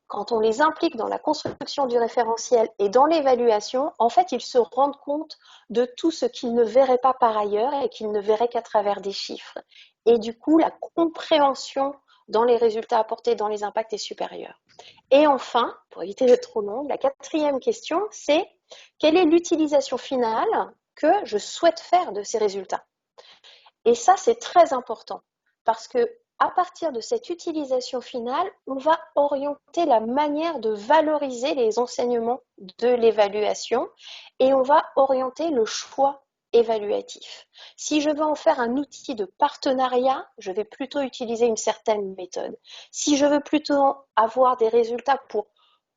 quand on les implique dans la construction du référentiel et dans l'évaluation, en fait, ils se rendent compte de tout ce qu'ils ne verraient pas par ailleurs et qu'ils ne verraient qu'à travers des chiffres. Et du coup, la compréhension dans les résultats apportés, dans les impacts est supérieure. Et enfin, pour éviter d'être trop longue, la quatrième question, c'est quelle est l'utilisation finale que je souhaite faire de ces résultats ? Et ça, c'est très important parce que à partir de cette utilisation finale, on va orienter la manière de valoriser les enseignements de l'évaluation et on va orienter le choix évaluatif. Si je veux en faire un outil de partenariat, je vais plutôt utiliser une certaine méthode. Si je veux plutôt avoir des résultats pour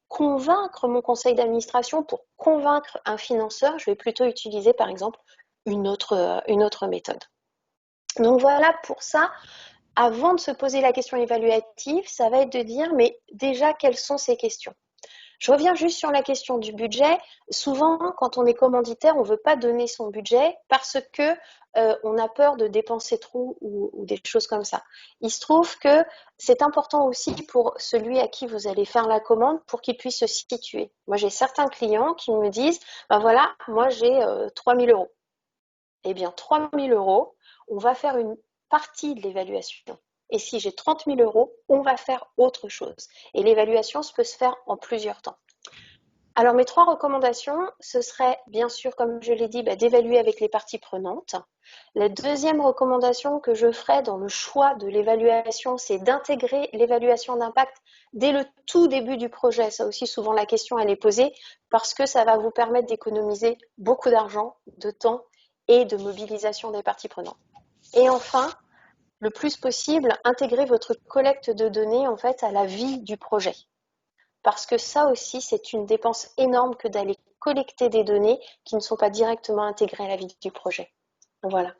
convaincre mon conseil d'administration, pour convaincre un financeur, je vais plutôt utiliser par exemple une autre méthode. Donc voilà, pour ça, avant de se poser la question évaluative, ça va être de dire, mais déjà, quelles sont ces questions? Je reviens juste sur la question du budget. Souvent, quand on est commanditaire, on ne veut pas donner son budget parce que on a peur de dépenser trop ou des choses comme ça. Il se trouve que c'est important aussi pour celui à qui vous allez faire la commande pour qu'il puisse se situer. Moi, j'ai certains clients qui me disent, ben voilà, moi j'ai 3 000 euros. Eh bien, 3 000 euros, on va faire une partie de l'évaluation. Et si j'ai 30 000 euros, on va faire autre chose. Et l'évaluation peut se faire en plusieurs temps. Alors, mes 3 recommandations, ce serait bien sûr, comme je l'ai dit, d'évaluer avec les parties prenantes. La deuxième recommandation que je ferai dans le choix de l'évaluation, c'est d'intégrer l'évaluation d'impact dès le tout début du projet. Ça aussi, souvent, la question, elle est posée parce que ça va vous permettre d'économiser beaucoup d'argent, de temps et de mobilisation des parties prenantes. Et enfin, le plus possible, intégrer votre collecte de données en fait à la vie du projet. Parce que ça aussi, c'est une dépense énorme que d'aller collecter des données qui ne sont pas directement intégrées à la vie du projet. Voilà.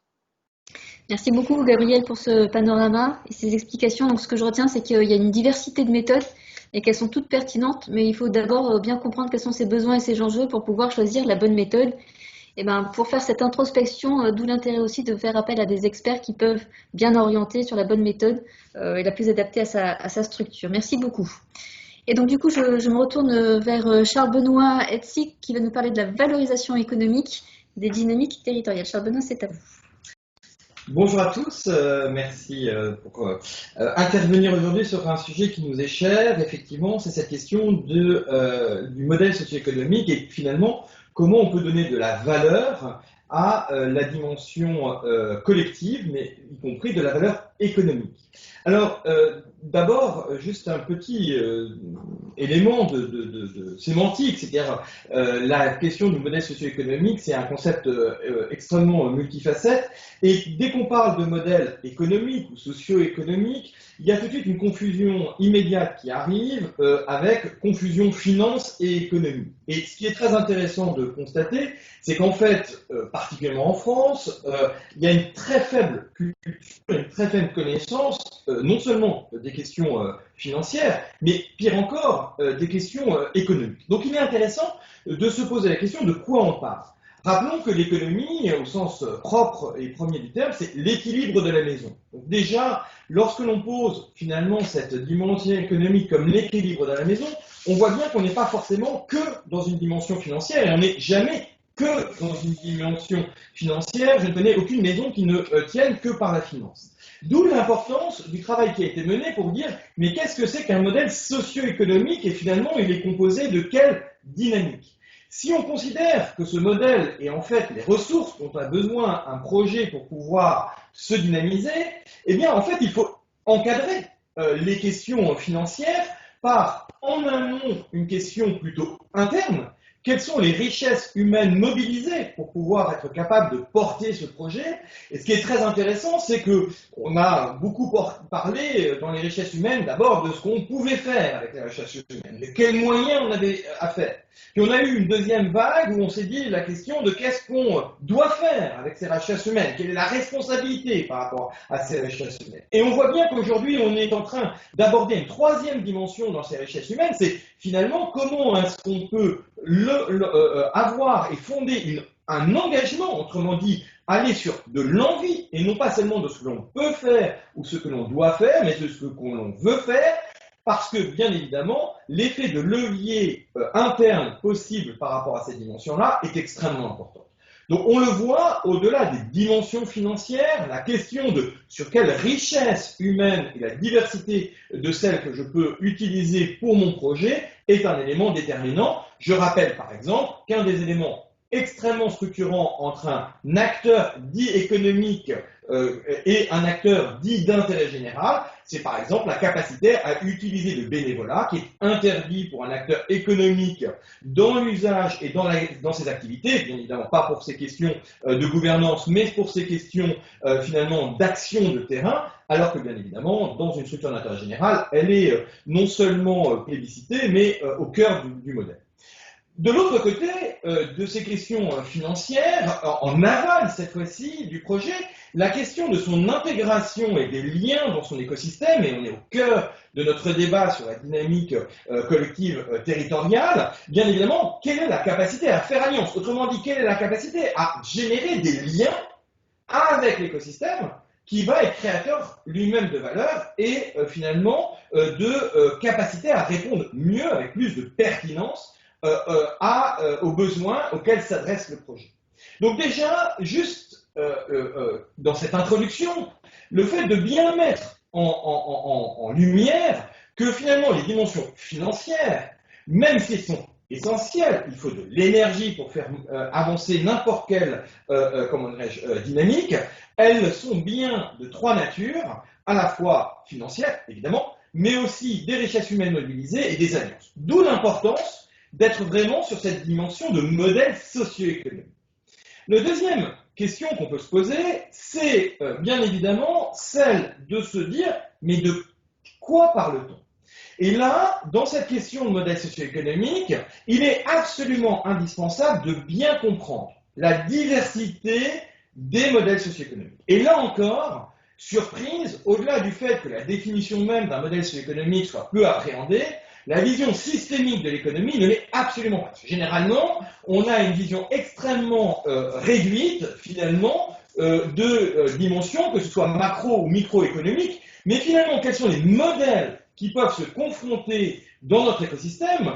Merci beaucoup Gabriel pour ce panorama et ces explications. Donc, ce que je retiens, c'est qu'il y a une diversité de méthodes et qu'elles sont toutes pertinentes, mais il faut d'abord bien comprendre quels sont ses besoins et ses enjeux pour pouvoir choisir la bonne méthode. Et pour faire cette introspection, d'où l'intérêt aussi de faire appel à des experts qui peuvent bien orienter sur la bonne méthode et la plus adaptée à sa structure. Merci beaucoup. Et donc du coup, je me retourne vers Charles-Benoît Hetzig qui va nous parler de la valorisation économique des dynamiques territoriales. Charles-Benoît, c'est à vous. Bonjour à tous, merci pour intervenir aujourd'hui sur un sujet qui nous est cher. Effectivement, c'est cette question du modèle socio-économique et finalement, comment on peut donner de la valeur à la dimension collective, mais y compris de la valeur économique. Alors, d'abord, juste un petit élément de sémantique, c'est-à-dire la question du modèle socio-économique, c'est un concept extrêmement multifacette, et dès qu'on parle de modèle économique ou socio-économique, il y a tout de suite une confusion immédiate qui arrive avec confusion finance et économie. Et ce qui est très intéressant de constater, c'est qu'en fait, particulièrement en France, il y a une très faible culture, une très faible connaissance, non seulement des questions financières, mais pire encore, des questions économiques. Donc il est intéressant de se poser la question de quoi on parle. Rappelons que l'économie, au sens propre et premier du terme, c'est l'équilibre de la maison. Donc déjà, lorsque l'on pose finalement cette dimension économique comme l'équilibre de la maison, on voit bien qu'on n'est pas forcément que dans une dimension financière et on n'est jamais que dans une dimension financière. Je ne connais aucune maison qui ne tienne que par la finance. D'où l'importance du travail qui a été mené pour dire mais qu'est-ce que c'est qu'un modèle socio-économique et finalement il est composé de quelle dynamique? Si on considère que ce modèle est en fait les ressources dont a besoin un projet pour pouvoir se dynamiser, eh bien en fait il faut encadrer les questions financières par en amont une question plutôt interne. Quelles sont les richesses humaines mobilisées pour pouvoir être capable de porter ce projet? Et ce qui est très intéressant, c'est qu'on a beaucoup parlé dans les richesses humaines d'abord de ce qu'on pouvait faire avec les richesses humaines, de quels moyens on avait à faire. Puis on a eu une deuxième vague où on s'est dit la question de qu'est-ce qu'on doit faire avec ces richesses humaines, quelle est la responsabilité par rapport à ces richesses humaines. Et on voit bien qu'aujourd'hui on est en train d'aborder une troisième dimension dans ces richesses humaines, c'est finalement comment est-ce qu'on peut avoir et fonder un engagement, autrement dit, aller sur de l'envie et non pas seulement de ce que l'on peut faire ou ce que l'on doit faire, mais de ce que l'on veut faire, parce que, bien évidemment, l'effet de levier interne possible par rapport à ces dimensions-là est extrêmement important. Donc, on le voit, au-delà des dimensions financières, la question de sur quelle richesse humaine et la diversité de celles que je peux utiliser pour mon projet est un élément déterminant. Je rappelle, par exemple, qu'un des éléments extrêmement structurant entre un acteur dit économique et un acteur dit d'intérêt général, c'est par exemple la capacité à utiliser le bénévolat qui est interdit pour un acteur économique dans l'usage et dans ses activités, bien évidemment pas pour ces questions de gouvernance, mais pour ces questions finalement d'action de terrain, alors que bien évidemment, dans une structure d'intérêt général, elle est non seulement plébiscitée, mais au cœur du modèle. De l'autre côté, de ces questions financières, en aval cette fois-ci du projet, la question de son intégration et des liens dans son écosystème, et on est au cœur de notre débat sur la dynamique collective territoriale, bien évidemment, quelle est la capacité à faire alliance? Autrement dit, quelle est la capacité à générer des liens avec l'écosystème qui va être créateur lui-même de valeur et finalement de capacité à répondre mieux, avec plus de pertinence, aux besoins auxquels s'adresse le projet. Donc déjà, juste dans cette introduction, le fait de bien mettre en lumière que finalement les dimensions financières, même si elles sont essentielles, il faut de l'énergie pour faire avancer n'importe quelle dynamique, elles sont bien de trois natures, à la fois financières, évidemment, mais aussi des richesses humaines mobilisées et des alliances. D'où l'importance d'être vraiment sur cette dimension de modèle socio-économique. La deuxième question qu'on peut se poser, c'est bien évidemment celle de se dire, mais de quoi parle-t-on? Et là, dans cette question de modèle socio-économique, il est absolument indispensable de bien comprendre la diversité des modèles socio-économiques. Et là encore, surprise, au-delà du fait que la définition même d'un modèle socio-économique soit peu appréhendée, la vision systémique de l'économie ne l'est absolument pas. Généralement, on a une vision extrêmement réduite, finalement, de dimensions, que ce soit macro ou microéconomique, mais finalement, quels sont les modèles qui peuvent se confronter dans notre écosystème?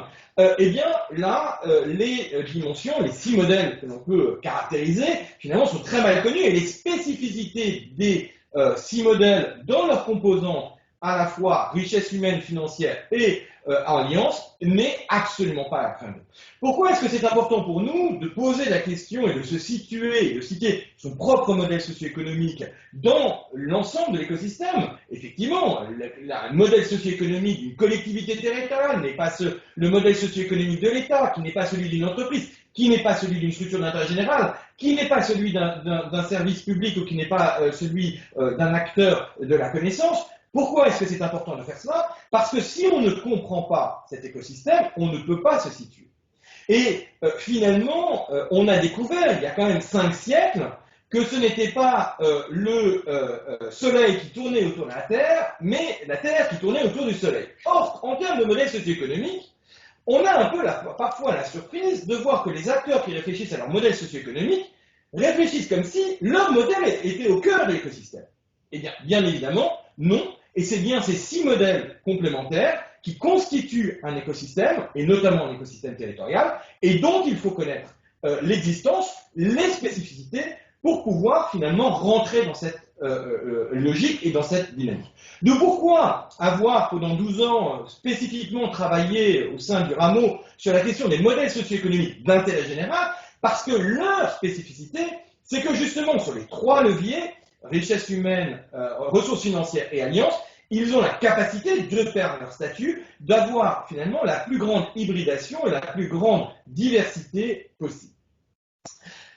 Eh bien, là, les dimensions, les 6 modèles que l'on peut caractériser, finalement, sont très mal connus, et les spécificités des 6 modèles dans leurs composantes, à la fois richesse humaine, financière et alliance, n'est absolument pas appréhendée. Pourquoi est-ce que c'est important pour nous de poser la question et de se situer, et de citer son propre modèle socio-économique dans l'ensemble de l'écosystème? Effectivement, le modèle socio-économique d'une collectivité territoriale n'est pas le modèle socio-économique de l'État, qui n'est pas celui d'une entreprise, qui n'est pas celui d'une structure d'intérêt général, qui n'est pas celui d'un service public ou qui n'est pas celui d'un acteur de la connaissance. Pourquoi est-ce que c'est important de faire cela? Parce que si on ne comprend pas cet écosystème, on ne peut pas se situer. Et finalement, on a découvert, il y a quand même 5 siècles, que ce n'était pas le Soleil qui tournait autour de la Terre, mais la Terre qui tournait autour du Soleil. Or, en termes de modèle socio-économique, on a un peu parfois la surprise de voir que les acteurs qui réfléchissent à leur modèle socio-économique réfléchissent comme si leur modèle était au cœur de l'écosystème. Eh bien, bien évidemment, non. Et c'est bien ces 6 modèles complémentaires qui constituent un écosystème, et notamment un écosystème territorial, et dont il faut connaître l'existence, les spécificités, pour pouvoir finalement rentrer dans cette logique et dans cette dynamique. De pourquoi avoir pendant 12 ans spécifiquement travaillé au sein du rameau sur la question des modèles socio-économiques d'intérêt général? Parce que leur spécificité, c'est que justement sur les 3 leviers, richesse humaine, ressources financières et alliances, ils ont la capacité, de par leur statut, d'avoir finalement la plus grande hybridation et la plus grande diversité possible.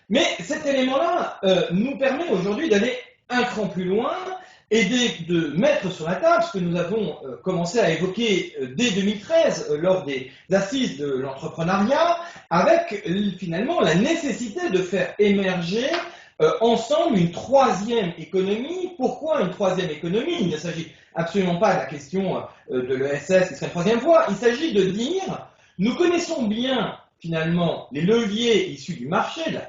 Mais cet élément-là nous permet aujourd'hui d'aller un cran plus loin et de mettre sur la table ce que nous avons commencé à évoquer dès 2013 lors des assises de l'entrepreneuriat, avec finalement la nécessité de faire émerger ensemble une 3e économie. Pourquoi une 3e économie? Il ne s'agit absolument pas de la question de l'ESS qui serait une 3e voie. Il s'agit de dire, nous connaissons bien finalement les leviers issus du marché, de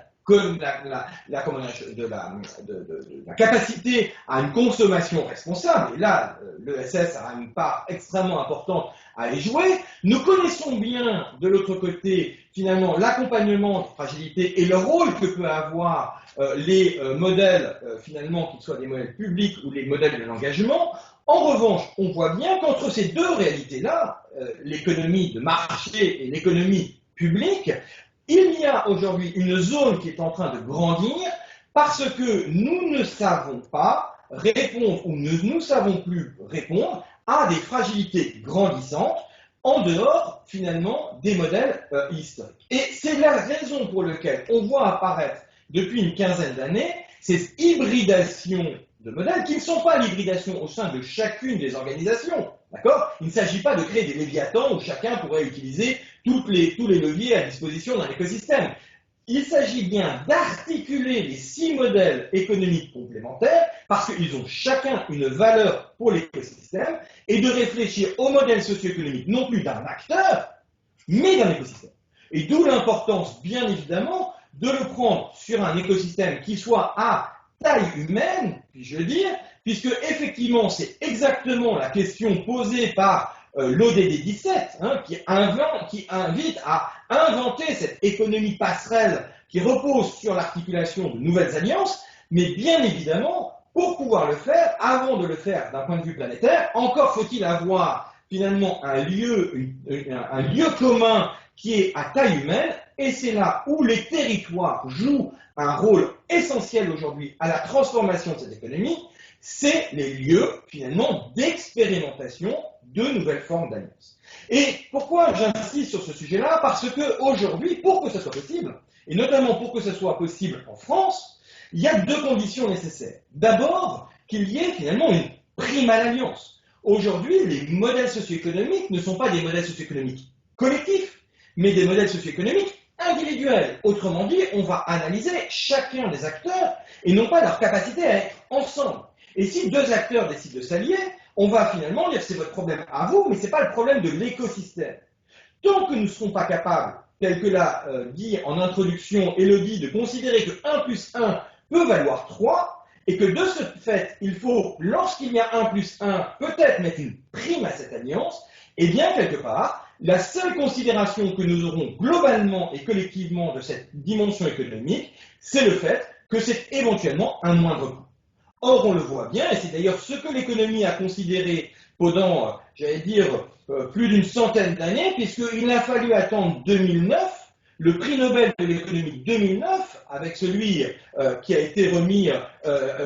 la capacité à une consommation responsable, et là, l'ESS a une part extrêmement importante à y jouer. Nous connaissons bien, de l'autre côté, finalement, l'accompagnement de fragilité et le rôle que peut avoir les modèles, finalement, qu'ils soient des modèles publics ou les modèles de l'engagement. En revanche, on voit bien qu'entre ces 2 réalités-là, l'économie de marché et l'économie publique, Il y a aujourd'hui une zone qui est en train de grandir parce que nous ne savons pas répondre ou nous savons plus répondre à des fragilités grandissantes en dehors finalement des modèles historiques. Et c'est la raison pour laquelle on voit apparaître depuis une quinzaine d'années ces hybridations de modèles qui ne sont pas l'hybridation au sein de chacune des organisations. D'accord ? Il ne s'agit pas de créer des léviathans où chacun pourrait utiliser tous les leviers à disposition d'un écosystème. Il s'agit bien d'articuler les 6 modèles économiques complémentaires parce qu'ils ont chacun une valeur pour l'écosystème et de réfléchir au modèle socio-économique non plus d'un acteur, mais d'un écosystème. Et d'où l'importance, bien évidemment, de le prendre sur un écosystème qui soit à taille humaine, puis-je dire, puisque effectivement c'est exactement la question posée par l'ODD 17, qui invite à inventer cette économie passerelle qui repose sur l'articulation de nouvelles alliances, mais bien évidemment, pour pouvoir le faire, avant de le faire d'un point de vue planétaire, encore faut-il avoir finalement un lieu commun qui est à taille humaine, et c'est là où les territoires jouent un rôle essentiel aujourd'hui à la transformation de cette économie, c'est les lieux finalement d'expérimentation de nouvelles formes d'alliances. Et pourquoi j'insiste sur ce sujet-là? Parce qu'aujourd'hui, pour que ce soit possible, et notamment pour que ce soit possible en France, il y a 2 conditions nécessaires. D'abord, qu'il y ait finalement une prime à l'alliance. Aujourd'hui, les modèles socio-économiques ne sont pas des modèles socio-économiques collectifs, mais des modèles socio-économiques individuels. Autrement dit, on va analyser chacun des acteurs et non pas leur capacité à être ensemble. Et si 2 acteurs décident de s'allier, on va finalement dire c'est votre problème à vous, mais ce n'est pas le problème de l'écosystème. Tant que nous ne serons pas capables, tel que l'a dit en introduction Élodie, de considérer que 1 plus 1 peut valoir 3, et que de ce fait, il faut, lorsqu'il y a 1 plus 1, peut-être mettre une prime à cette alliance, et bien quelque part, la seule considération que nous aurons globalement et collectivement de cette dimension économique, c'est le fait que c'est éventuellement un moindre coût. Or, on le voit bien, et c'est d'ailleurs ce que l'économie a considéré pendant, j'allais dire, plus d'une centaine d'années, puisqu'il a fallu attendre 2009, le prix Nobel de l'économie 2009, avec celui qui a été remis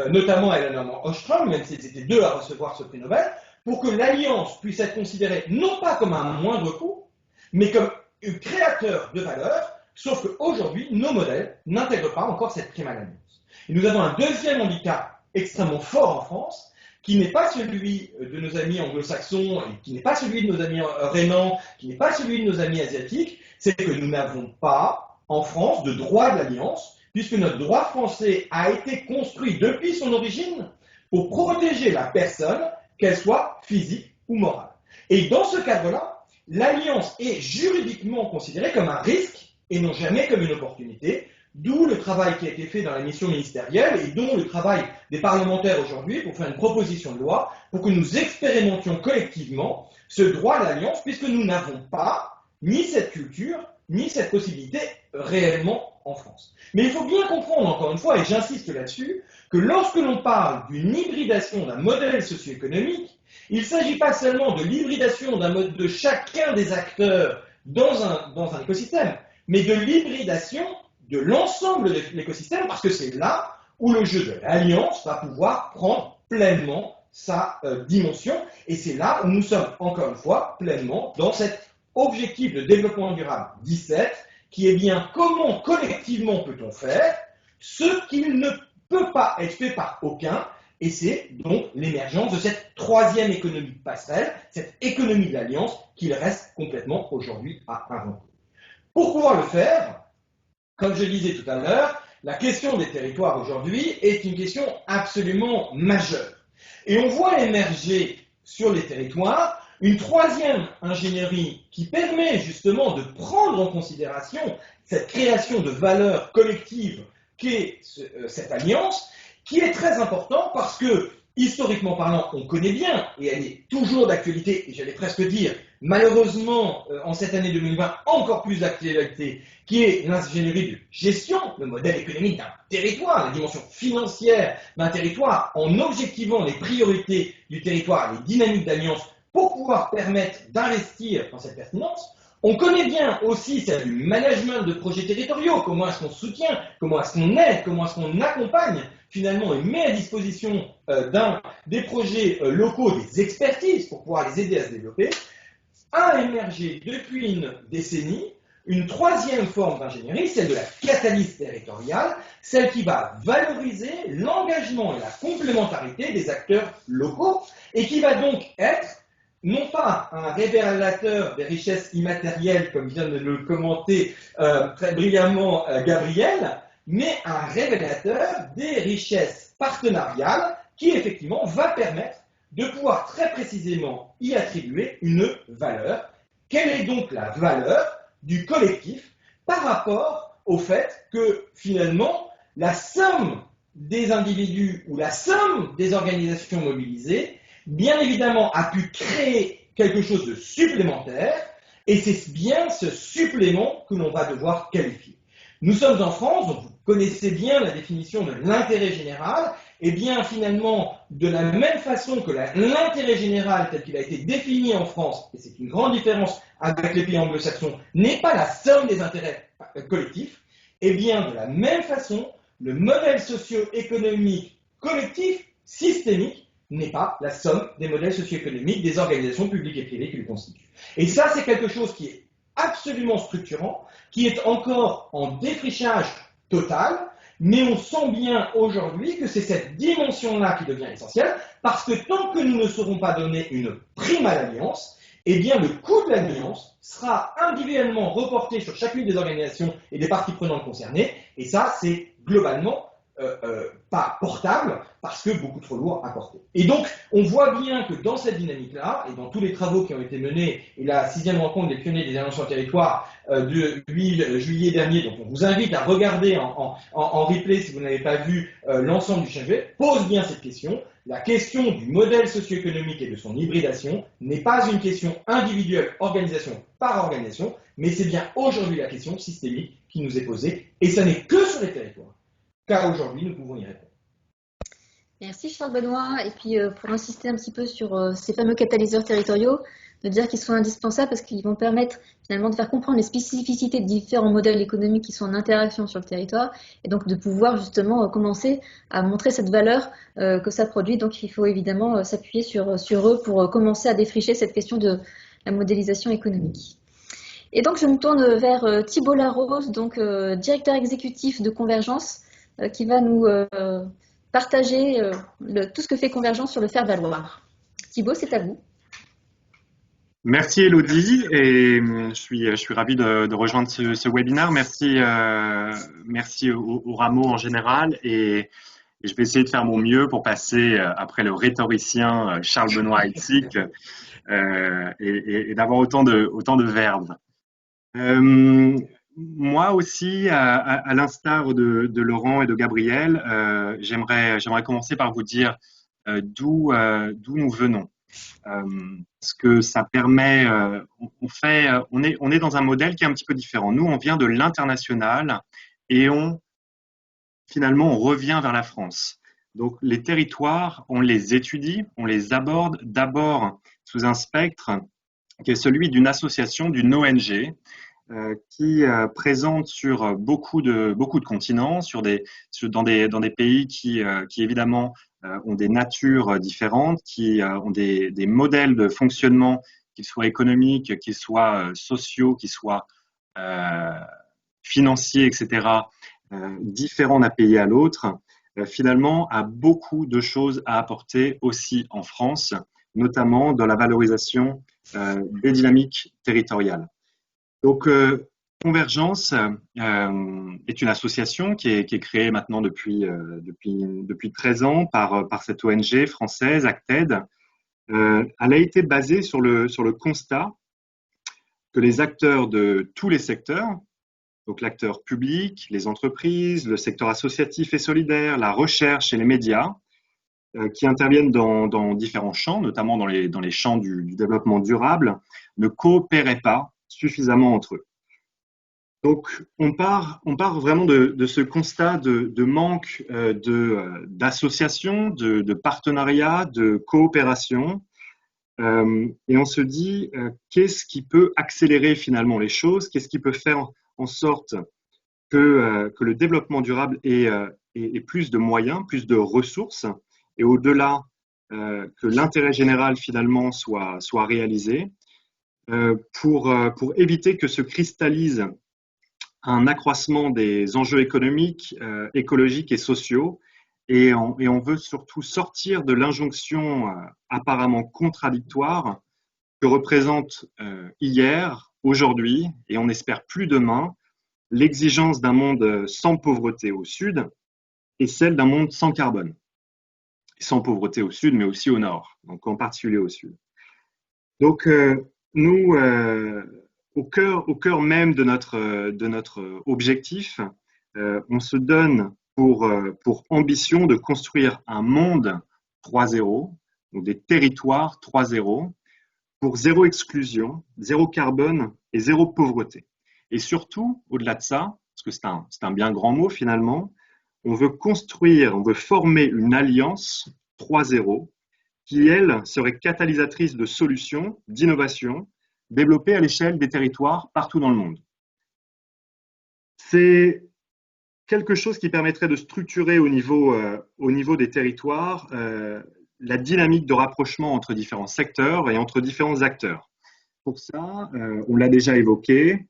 notamment à Elinor Ostrom, même s'ils étaient 2 à recevoir ce prix Nobel, pour que l'alliance puisse être considérée non pas comme un moindre coût, mais comme un créateur de valeur, sauf qu'aujourd'hui, nos modèles n'intègrent pas encore cette prime à l'alliance. Et nous avons un deuxième handicap extrêmement fort en France, qui n'est pas celui de nos amis anglo-saxons, qui n'est pas celui de nos amis rhénans, qui n'est pas celui de nos amis asiatiques, c'est que nous n'avons pas, en France, de droit de l'alliance, puisque notre droit français a été construit depuis son origine pour protéger la personne, qu'elle soit physique ou morale. Et dans ce cadre-là, l'alliance est juridiquement considérée comme un risque et non jamais comme une opportunité, d'où le travail qui a été fait dans la mission ministérielle et dont le travail des parlementaires aujourd'hui pour faire une proposition de loi pour que nous expérimentions collectivement ce droit à l'alliance, puisque nous n'avons pas ni cette culture, ni cette possibilité réellement en France. Mais il faut bien comprendre, encore une fois, et j'insiste là-dessus, que lorsque l'on parle d'une hybridation d'un modèle socio-économique, il ne s'agit pas seulement de l'hybridation de chacun des acteurs dans un écosystème, mais de l'hybridation de l'ensemble de l'écosystème, parce que c'est là où le jeu de l'alliance va pouvoir prendre pleinement sa dimension, et c'est là où nous sommes, encore une fois, pleinement dans cet objectif de développement durable 17, qui est bien comment collectivement peut-on faire ce qui ne peut pas être fait par aucun, et c'est donc l'émergence de cette 3e économie passerelle, cette économie de l'alliance, qu'il reste complètement aujourd'hui à inventer. Pour pouvoir le faire, comme je le disais tout à l'heure, la question des territoires aujourd'hui est une question absolument majeure. Et on voit émerger sur les territoires une 3e ingénierie qui permet justement de prendre en considération cette création de valeur collective qu'est cette alliance, qui est très important parce que, historiquement parlant, on connaît bien, et elle est toujours d'actualité, et j'allais presque dire, malheureusement, en cette année 2020, encore plus d'actualité, qui est l'ingénierie de gestion, le modèle économique d'un territoire, la dimension financière d'un territoire, en objectivant les priorités du territoire, les dynamiques d'alliance, pour pouvoir permettre d'investir dans cette pertinence. On connaît bien aussi celle du management de projets territoriaux, comment est-ce qu'on soutient, comment est-ce qu'on aide, comment est-ce qu'on accompagne finalement et met à disposition des projets locaux, des expertises pour pouvoir les aider à se développer, a émergé depuis une décennie une troisième forme d'ingénierie, celle de la catalyse territoriale, celle qui va valoriser l'engagement et la complémentarité des acteurs locaux et qui va donc être non pas un révélateur des richesses immatérielles, comme vient de le commenter très brillamment Gabriel, mais un révélateur des richesses partenariales qui, effectivement, va permettre de pouvoir très précisément y attribuer une valeur. Quelle est donc la valeur du collectif par rapport au fait que, finalement, la somme des individus ou la somme des organisations mobilisées bien évidemment, a pu créer quelque chose de supplémentaire, et c'est bien ce supplément que l'on va devoir qualifier. Nous sommes en France, donc vous connaissez bien la définition de l'intérêt général, et bien finalement, de la même façon que l'intérêt général tel qu'il a été défini en France, et c'est une grande différence avec les pays anglo-saxons, n'est pas la somme des intérêts collectifs, et bien de la même façon, le modèle socio-économique collectif, systémique, n'est pas la somme des modèles socio-économiques des organisations publiques et privées qui le constituent. Et ça, c'est quelque chose qui est absolument structurant, qui est encore en défrichage total, mais on sent bien aujourd'hui que c'est cette dimension-là qui devient essentielle, parce que tant que nous ne saurons pas donner une prime à l'alliance, eh bien le coût de l'alliance sera individuellement reporté sur chacune des organisations et des parties prenantes concernées, et ça, c'est globalement pas portable parce que beaucoup trop lourd à porter. Et donc, on voit bien que dans cette dynamique-là, et dans tous les travaux qui ont été menés, et la 6e rencontre des pionniers des alliances sur le territoire de 8 juillet dernier, donc on vous invite à regarder en replay si vous n'avez pas vu l'ensemble du change, pose bien cette question. La question du modèle socio-économique et de son hybridation n'est pas une question individuelle, organisation par organisation, mais c'est bien aujourd'hui la question systémique qui nous est posée, et ça n'est que sur les territoires. Car aujourd'hui, nous pouvons y répondre. Merci Charles-Benoît. Et puis pour insister un petit peu sur ces fameux catalyseurs territoriaux, de dire qu'ils sont indispensables parce qu'ils vont permettre finalement de faire comprendre les spécificités de différents modèles économiques qui sont en interaction sur le territoire et donc de pouvoir justement commencer à montrer cette valeur que ça produit. Donc il faut évidemment s'appuyer sur eux pour commencer à défricher cette question de la modélisation économique. Et donc je me tourne vers Thibault Larose, donc directeur exécutif de Convergence, qui va nous partager tout ce que fait Convergence sur le faire valoir. Thibault, c'est à vous. Merci Elodie, et je suis ravi de rejoindre ce webinaire. Merci au Rameau en général, et je vais essayer de faire mon mieux pour passer après le rhétoricien Charles-Benoît Heitzig et d'avoir autant de verve. Moi aussi, à l'instar de Laurent et de Gabriel, j'aimerais commencer par vous dire d'où nous venons. Parce que ça permet, on est dans un modèle qui est un petit peu différent. Nous, on vient de l'international et finalement, on revient vers la France. Donc, les territoires, on les étudie, on les aborde d'abord sous un spectre qui est celui d'une association, d'une ONG, qui présente sur beaucoup de continents, dans des pays qui évidemment ont des natures différentes, qui ont des modèles de fonctionnement, qu'ils soient économiques, qu'ils soient sociaux, qu'ils soient financiers, etc., différents d'un pays à l'autre, finalement a beaucoup de choses à apporter aussi en France, notamment dans la valorisation des dynamiques territoriales. Donc, Convergence est une association qui est créée maintenant depuis 13 ans par cette ONG française, Acted. Elle a été basée sur le constat que les acteurs de tous les secteurs, donc l'acteur public, les entreprises, le secteur associatif et solidaire, la recherche et les médias, qui interviennent dans différents champs, notamment dans les champs du développement durable, ne coopéraient pas suffisamment entre eux. Donc, on part vraiment de ce constat de manque d'association, de partenariat, de coopération, Et on se dit, qu'est-ce qui peut accélérer finalement les choses? Qu'est-ce qui peut faire en sorte que le développement durable ait plus de moyens, plus de ressources, et au-delà, que l'intérêt général finalement soit réalisé, pour éviter que se cristallise un accroissement des enjeux économiques, écologiques et sociaux. Et on veut surtout sortir de l'injonction apparemment contradictoire que représente hier, aujourd'hui, et on espère plus demain, l'exigence d'un monde sans pauvreté au sud et celle d'un monde sans carbone. Sans pauvreté au sud, mais aussi au nord, donc en particulier au sud. Donc, nous, au cœur même de notre objectif, on se donne pour ambition de construire un monde 3.0, donc des territoires 3.0, pour zéro exclusion, zéro carbone et zéro pauvreté. Et surtout, au-delà de ça, parce que c'est un bien grand mot finalement, on veut former une alliance 3.0 qui, elle, serait catalysatrice de solutions, d'innovations, développées à l'échelle des territoires partout dans le monde. C'est quelque chose qui permettrait de structurer au niveau des territoires la dynamique de rapprochement entre différents secteurs et entre différents acteurs. Pour ça, on l'a déjà évoqué,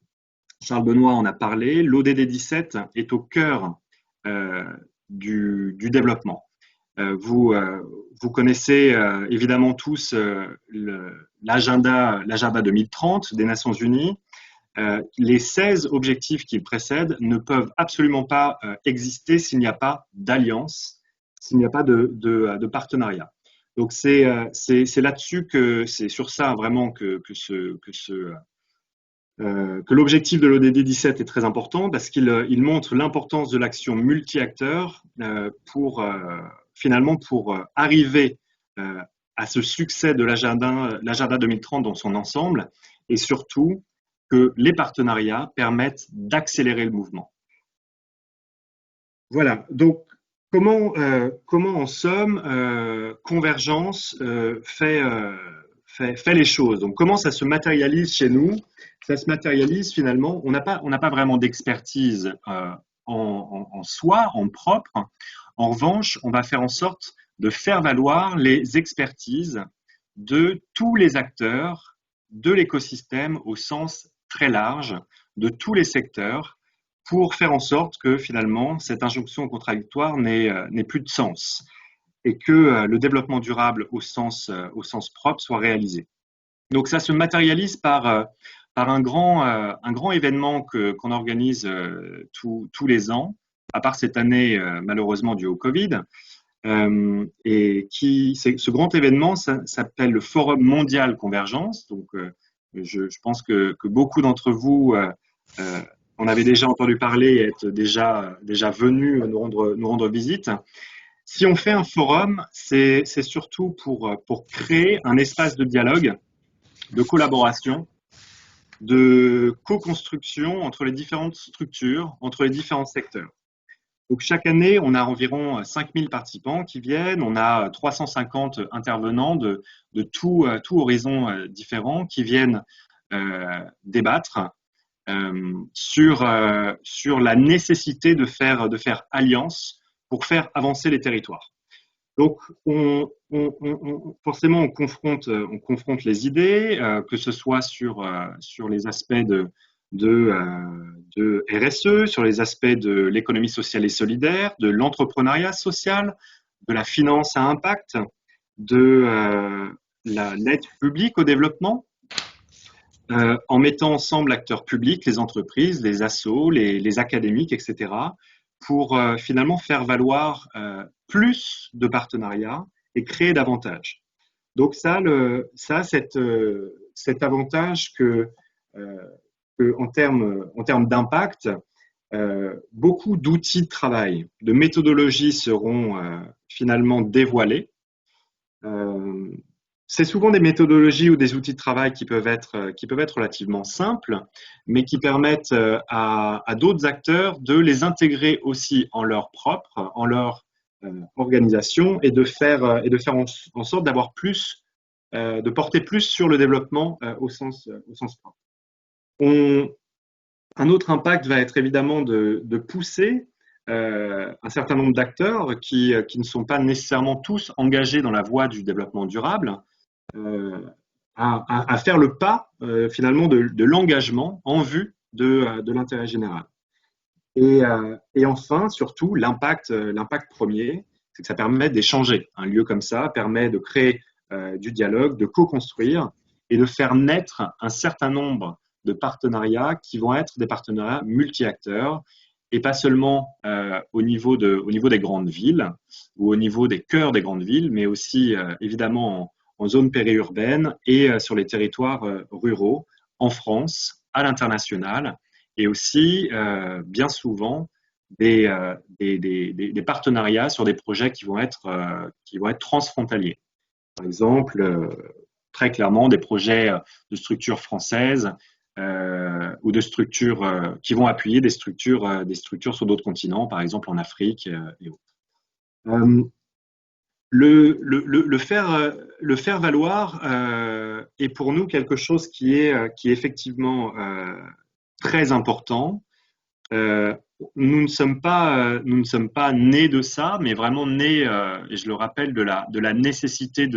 Charles Benoît en a parlé, l'ODD 17 est au cœur du développement. Vous connaissez évidemment tous l'agenda 2030 des Nations Unies. Les 16 objectifs qui le précèdent ne peuvent absolument pas exister s'il n'y a pas d'alliance, s'il n'y a pas de partenariat. Donc c'est là-dessus c'est sur ça vraiment que l'objectif de l'ODD 17 est très important parce qu'il montre l'importance de l'action multi-acteurs pour arriver à ce succès de l'agenda 2030 dans son ensemble et surtout que les partenariats permettent d'accélérer le mouvement. Voilà, donc comment en somme Convergence fait les choses. Donc comment ça se matérialise chez nous? Ça se matérialise finalement, on n'a pas vraiment d'expertise en soi, en propre. En revanche, on va faire en sorte de faire valoir les expertises de tous les acteurs de l'écosystème au sens très large, de tous les secteurs, pour faire en sorte que finalement cette injonction contradictoire n'ait plus de sens et que le développement durable au sens propre soit réalisé. Donc ça se matérialise par un grand événement qu'on organise tous les ans, à part cette année malheureusement due au Covid. Et ce grand événement s'appelle le Forum mondial Convergence. Donc je pense que beaucoup d'entre vous en avez déjà entendu parler et êtes déjà venus nous rendre visite. Si on fait un forum, c'est surtout pour créer un espace de dialogue, de collaboration, de co-construction entre les différentes structures, entre les différents secteurs. Donc chaque année, on a environ 5000 participants qui viennent, on a 350 intervenants de tout horizons différents qui viennent débattre sur la nécessité de faire alliance pour faire avancer les territoires. Donc, forcément, on confronte les idées, que ce soit sur les aspects de RSE, sur les aspects de l'économie sociale et solidaire, de l'entrepreneuriat social, de la finance à impact, de l'aide publique au développement, en mettant ensemble acteurs publics, les entreprises, les assos, les académiques, etc., pour finalement faire valoir plus de partenariats et créer davantage. Donc ça a cet avantage que en termes d'impact, beaucoup d'outils de travail, de méthodologies seront finalement dévoilés. C'est souvent des méthodologies ou des outils de travail qui peuvent être relativement simples, mais qui permettent à d'autres acteurs de les intégrer aussi en leur propre, en leur organisation et de faire en sorte d'avoir plus de porter plus sur le développement au sens propre. Un autre impact va être évidemment de pousser un certain nombre d'acteurs qui ne sont pas nécessairement tous engagés dans la voie du développement durable à faire le pas finalement de l'engagement en vue de l'intérêt général. Et enfin, surtout, l'impact premier, c'est que ça permet d'échanger. Un lieu comme ça permet de créer du dialogue, de co-construire et de faire naître un certain nombre de partenariats qui vont être des partenariats multi-acteurs et pas seulement au niveau des grandes villes ou au niveau des cœurs des grandes villes, mais aussi évidemment en zone périurbaine et sur les territoires ruraux, en France, à l'international, et aussi bien souvent des partenariats sur des projets qui vont être transfrontaliers. Par exemple, très clairement, des projets de structures françaises ou de structures qui vont appuyer des structures sur d'autres continents, par exemple en Afrique et autres. Le faire valoir est pour nous quelque chose qui est effectivement très important. Nous ne sommes pas nés de ça, mais vraiment nés, et je le rappelle, de la nécessité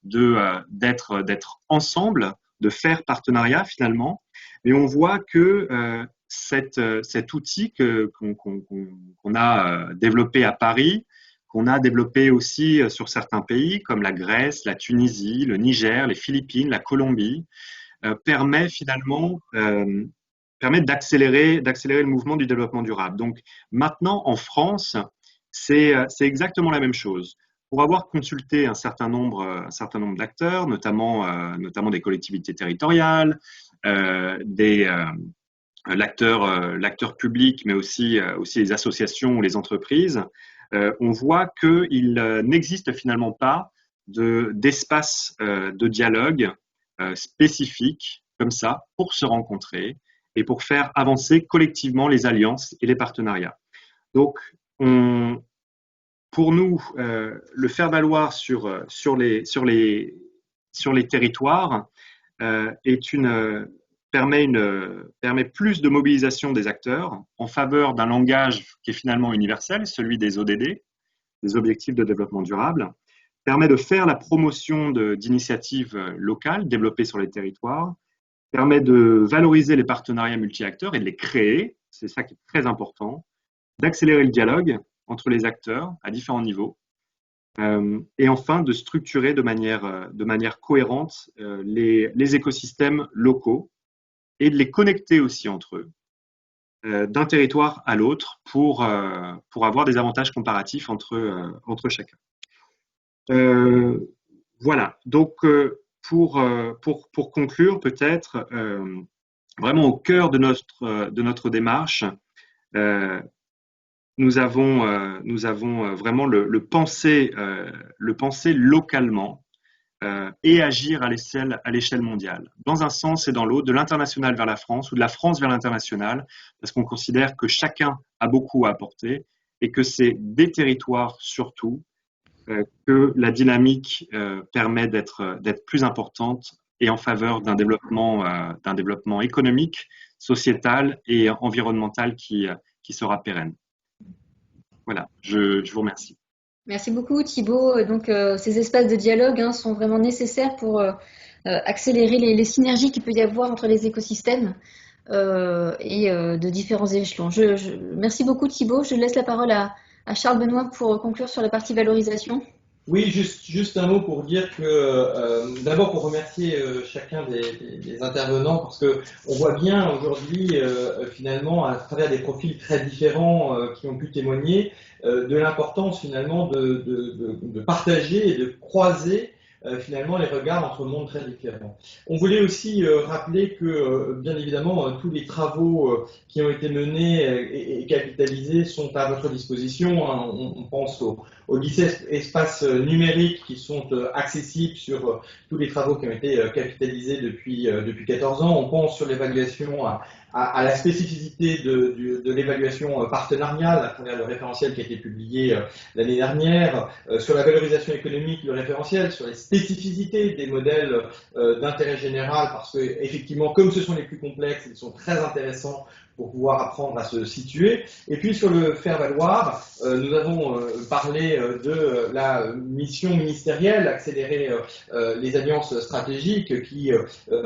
d'être ensemble, de faire partenariat finalement. Mais on voit que cet outil qu'on a développé à Paris, qu'on a développé aussi sur certains pays comme la Grèce, la Tunisie, le Niger, les Philippines, la Colombie, permet finalement d'accélérer le mouvement du développement durable. Donc maintenant, en France, c'est exactement la même chose. Pour avoir consulté un certain nombre d'acteurs, notamment des collectivités territoriales, l'acteur public, mais aussi les associations ou les entreprises, on voit qu'il n'existe finalement pas d'espace de dialogue spécifique comme ça pour se rencontrer et pour faire avancer collectivement les alliances et les partenariats. Donc, pour nous, le faire valoir sur les territoires permet plus de mobilisation des acteurs en faveur d'un langage qui est finalement universel, celui des ODD, des objectifs de développement durable, permet de faire la promotion d'initiatives locales développées sur les territoires, permet de valoriser les partenariats multi-acteurs et de les créer, c'est ça qui est très important, d'accélérer le dialogue entre les acteurs à différents niveaux, et enfin de structurer de manière cohérente les écosystèmes locaux et de les connecter aussi entre eux, d'un territoire à l'autre pour avoir des avantages comparatifs entre chacun. Voilà, donc pour conclure peut-être, vraiment au cœur de notre démarche, nous avons vraiment le penser localement et agir à l'échelle mondiale, dans un sens et dans l'autre, de l'international vers la France ou de la France vers l'international, parce qu'on considère que chacun a beaucoup à apporter et que c'est des territoires surtout que la dynamique permet d'être plus importante et en faveur d'un développement économique, sociétal et environnemental qui sera pérenne. Voilà, je vous remercie. Merci beaucoup Thibaut. Donc ces espaces de dialogue sont vraiment nécessaires pour accélérer les synergies qu'il peut y avoir entre les écosystèmes et de différents échelons. Merci beaucoup Thibaut. Je laisse la parole à Charles Benoît pour conclure sur la partie valorisation. Oui, juste un mot pour dire que d'abord pour remercier chacun des intervenants parce que on voit bien aujourd'hui finalement à travers des profils très différents qui ont pu témoigner de l'importance finalement de partager et de croiser finalement les regards entre mondes très différents. On voulait aussi rappeler que bien évidemment tous les travaux qui ont été menés et capitalisés sont à votre disposition. On pense aux 17 espaces numériques qui sont accessibles sur tous les travaux qui ont été capitalisés depuis 14 ans. On pense sur l'évaluation à la spécificité de l'évaluation partenariale à travers le référentiel qui a été publié l'année dernière, sur la valorisation économique, le référentiel, sur les spécificités des modèles d'intérêt général, parce que effectivement, comme ce sont les plus complexes, ils sont très intéressants pour pouvoir apprendre à se situer. Et puis sur le faire valoir, nous avons parlé de la mission ministérielle, accélérer les alliances stratégiques qui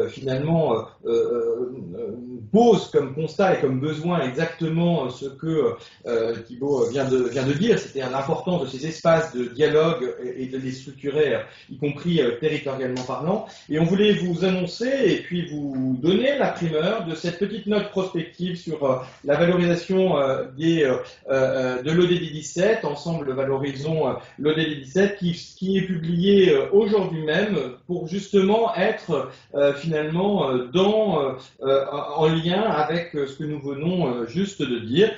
finalement pose comme constat et comme besoin exactement ce que Thibaut vient de dire, c'est-à-dire l'importance de ces espaces de dialogue et de les structurer, y compris territorialement parlant. Et on voulait vous annoncer et puis vous donner la primeur de cette petite note prospective sur la valorisation de l'ODD 17. Ensemble, valorisons l'ODD 17 qui est publié aujourd'hui même pour justement être finalement en lien avec ce que nous venons juste de dire.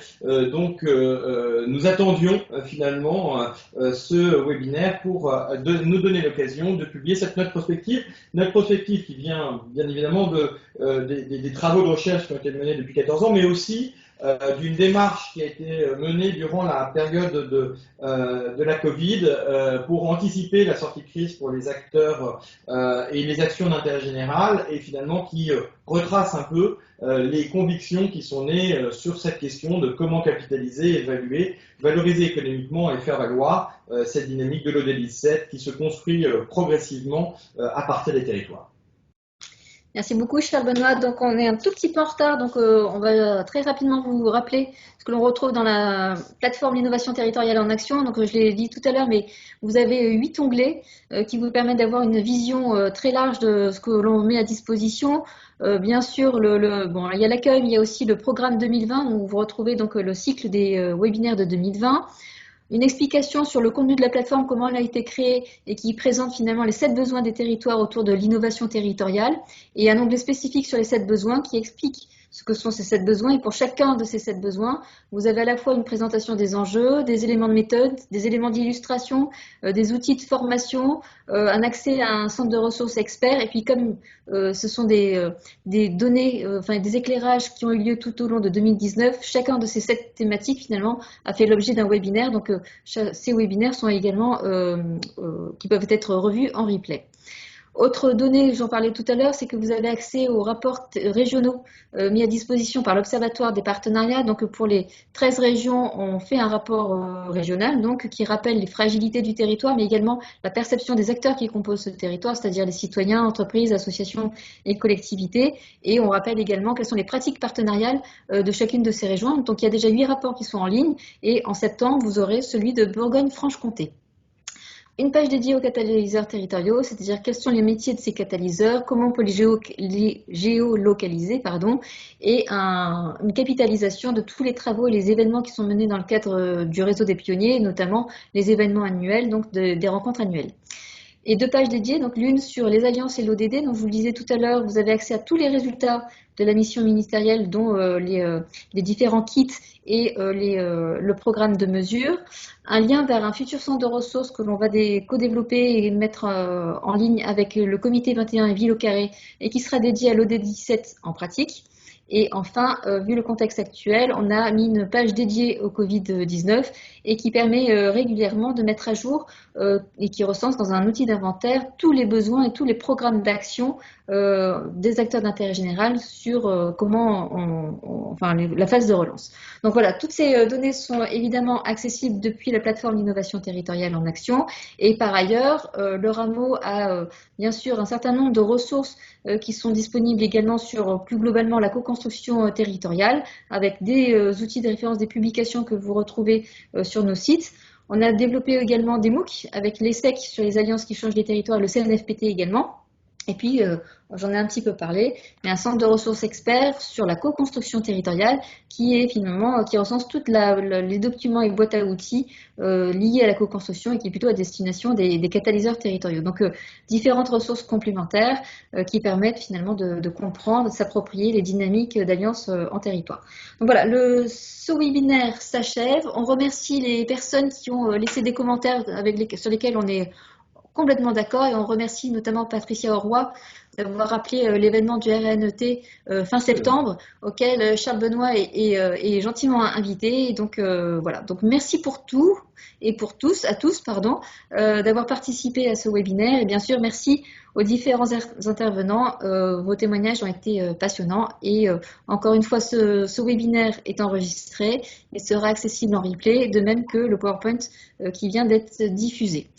Donc, nous attendions finalement ce webinaire pour nous donner l'occasion de publier cette note prospective qui vient bien évidemment des travaux de recherche qui ont été menés depuis 14 ans, mais aussi d'une démarche qui a été menée durant la période de la Covid pour anticiper la sortie de crise pour les acteurs et les actions d'intérêt général, et finalement qui retrace un peu les convictions qui sont nées sur cette question de comment capitaliser, évaluer, valoriser économiquement et faire valoir cette dynamique de l'ODD 17 qui se construit progressivement à partir des territoires. Merci beaucoup, cher Benoît. Donc, on est un tout petit peu en retard. Donc, on va très rapidement vous rappeler ce que l'on retrouve dans la plateforme L'innovation territoriale en action. Donc, je l'ai dit tout à l'heure, mais vous avez 8 onglets qui vous permettent d'avoir une vision très large de ce que l'on met à disposition. Bien sûr, bon, il y a l'accueil, mais il y a aussi le programme 2020 où vous retrouvez donc le cycle des webinaires de 2020. Une explication sur le contenu de la plateforme, comment elle a été créée et qui présente finalement les 7 besoins des territoires autour de l'innovation territoriale, et un onglet spécifique sur les 7 besoins qui explique ce que sont ces 7 besoins. Et pour chacun de ces 7 besoins, vous avez à la fois une présentation des enjeux, des éléments de méthode, des éléments d'illustration, des outils de formation, un accès à un centre de ressources experts. Et puis comme ce sont des données, enfin des éclairages qui ont eu lieu tout au long de 2019, chacun de ces 7 thématiques finalement a fait l'objet d'un webinaire. Donc ces webinaires sont également qui peuvent être revus en replay. Autre donnée, j'en parlais tout à l'heure, c'est que vous avez accès aux rapports régionaux mis à disposition par l'Observatoire des partenariats. Donc pour les 13 régions, on fait un rapport régional donc, qui rappelle les fragilités du territoire, mais également la perception des acteurs qui composent ce territoire, c'est-à-dire les citoyens, entreprises, associations et collectivités. Et on rappelle également quelles sont les pratiques partenariales de chacune de ces régions. Donc il y a déjà 8 rapports qui sont en ligne, et en septembre, vous aurez celui de Bourgogne-Franche-Comté. Une page dédiée aux catalyseurs territoriaux, c'est-à-dire quels sont les métiers de ces catalyseurs, comment on peut les géolocaliser, et une capitalisation de tous les travaux et les événements qui sont menés dans le cadre du réseau des pionniers, notamment les événements annuels, donc des rencontres annuelles. Et 2 pages dédiées, donc l'une sur les alliances et l'ODD. Donc je vous le disais tout à l'heure, vous avez accès à tous les résultats de la mission ministérielle, dont les différents kits et le programme de mesure. Un lien vers un futur centre de ressources que l'on va co-développer et mettre en ligne avec le comité 21 et Ville au Carré, et qui sera dédié à l'ODD 17 en pratique. Et enfin, vu le contexte actuel, on a mis une page dédiée au Covid-19 et qui permet régulièrement de mettre à jour et qui recense dans un outil d'inventaire tous les besoins et tous les programmes d'action des acteurs d'intérêt général sur comment la phase de relance. Donc voilà, toutes ces données sont évidemment accessibles depuis la plateforme d'innovation territoriale en action, et par ailleurs, le Rameau a bien sûr un certain nombre de ressources qui sont disponibles également sur plus globalement la co-construction territoriale, avec des outils de référence, des publications que vous retrouvez sur nos sites. On a développé également des MOOC avec l'ESSEC sur les alliances qui changent les territoires, le CNFPT également. Et puis, j'en ai un petit peu parlé, mais un centre de ressources experts sur la co-construction territoriale qui est finalement, qui recense tous les documents et boîtes à outils liés à la co-construction et qui est plutôt à destination des catalyseurs territoriaux. Donc, différentes ressources complémentaires qui permettent finalement de comprendre, de s'approprier les dynamiques d'alliance en territoire. Donc voilà, ce webinaire s'achève. On remercie les personnes qui ont laissé des commentaires sur lesquels on est complètement d'accord et on remercie notamment Patricia Auroy d'avoir rappelé l'événement du RNET fin septembre auquel Charles Benoît est gentiment invité. Et donc voilà, donc merci pour tout et pour tous, pardon, d'avoir participé à ce webinaire et bien sûr merci aux différents intervenants. Vos témoignages ont été passionnants et encore une fois ce webinaire est enregistré et sera accessible en replay, de même que le PowerPoint qui vient d'être diffusé.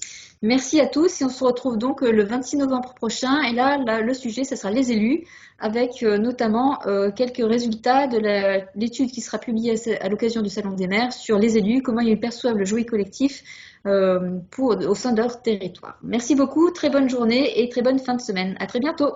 Merci à tous et on se retrouve donc le 26 novembre prochain et là le sujet ce sera les élus avec notamment quelques résultats de l'étude qui sera publiée à l'occasion du Salon des maires sur les élus, comment ils perçoivent le jouet collectif au sein de leur territoire. Merci beaucoup, très bonne journée et très bonne fin de semaine. À très bientôt.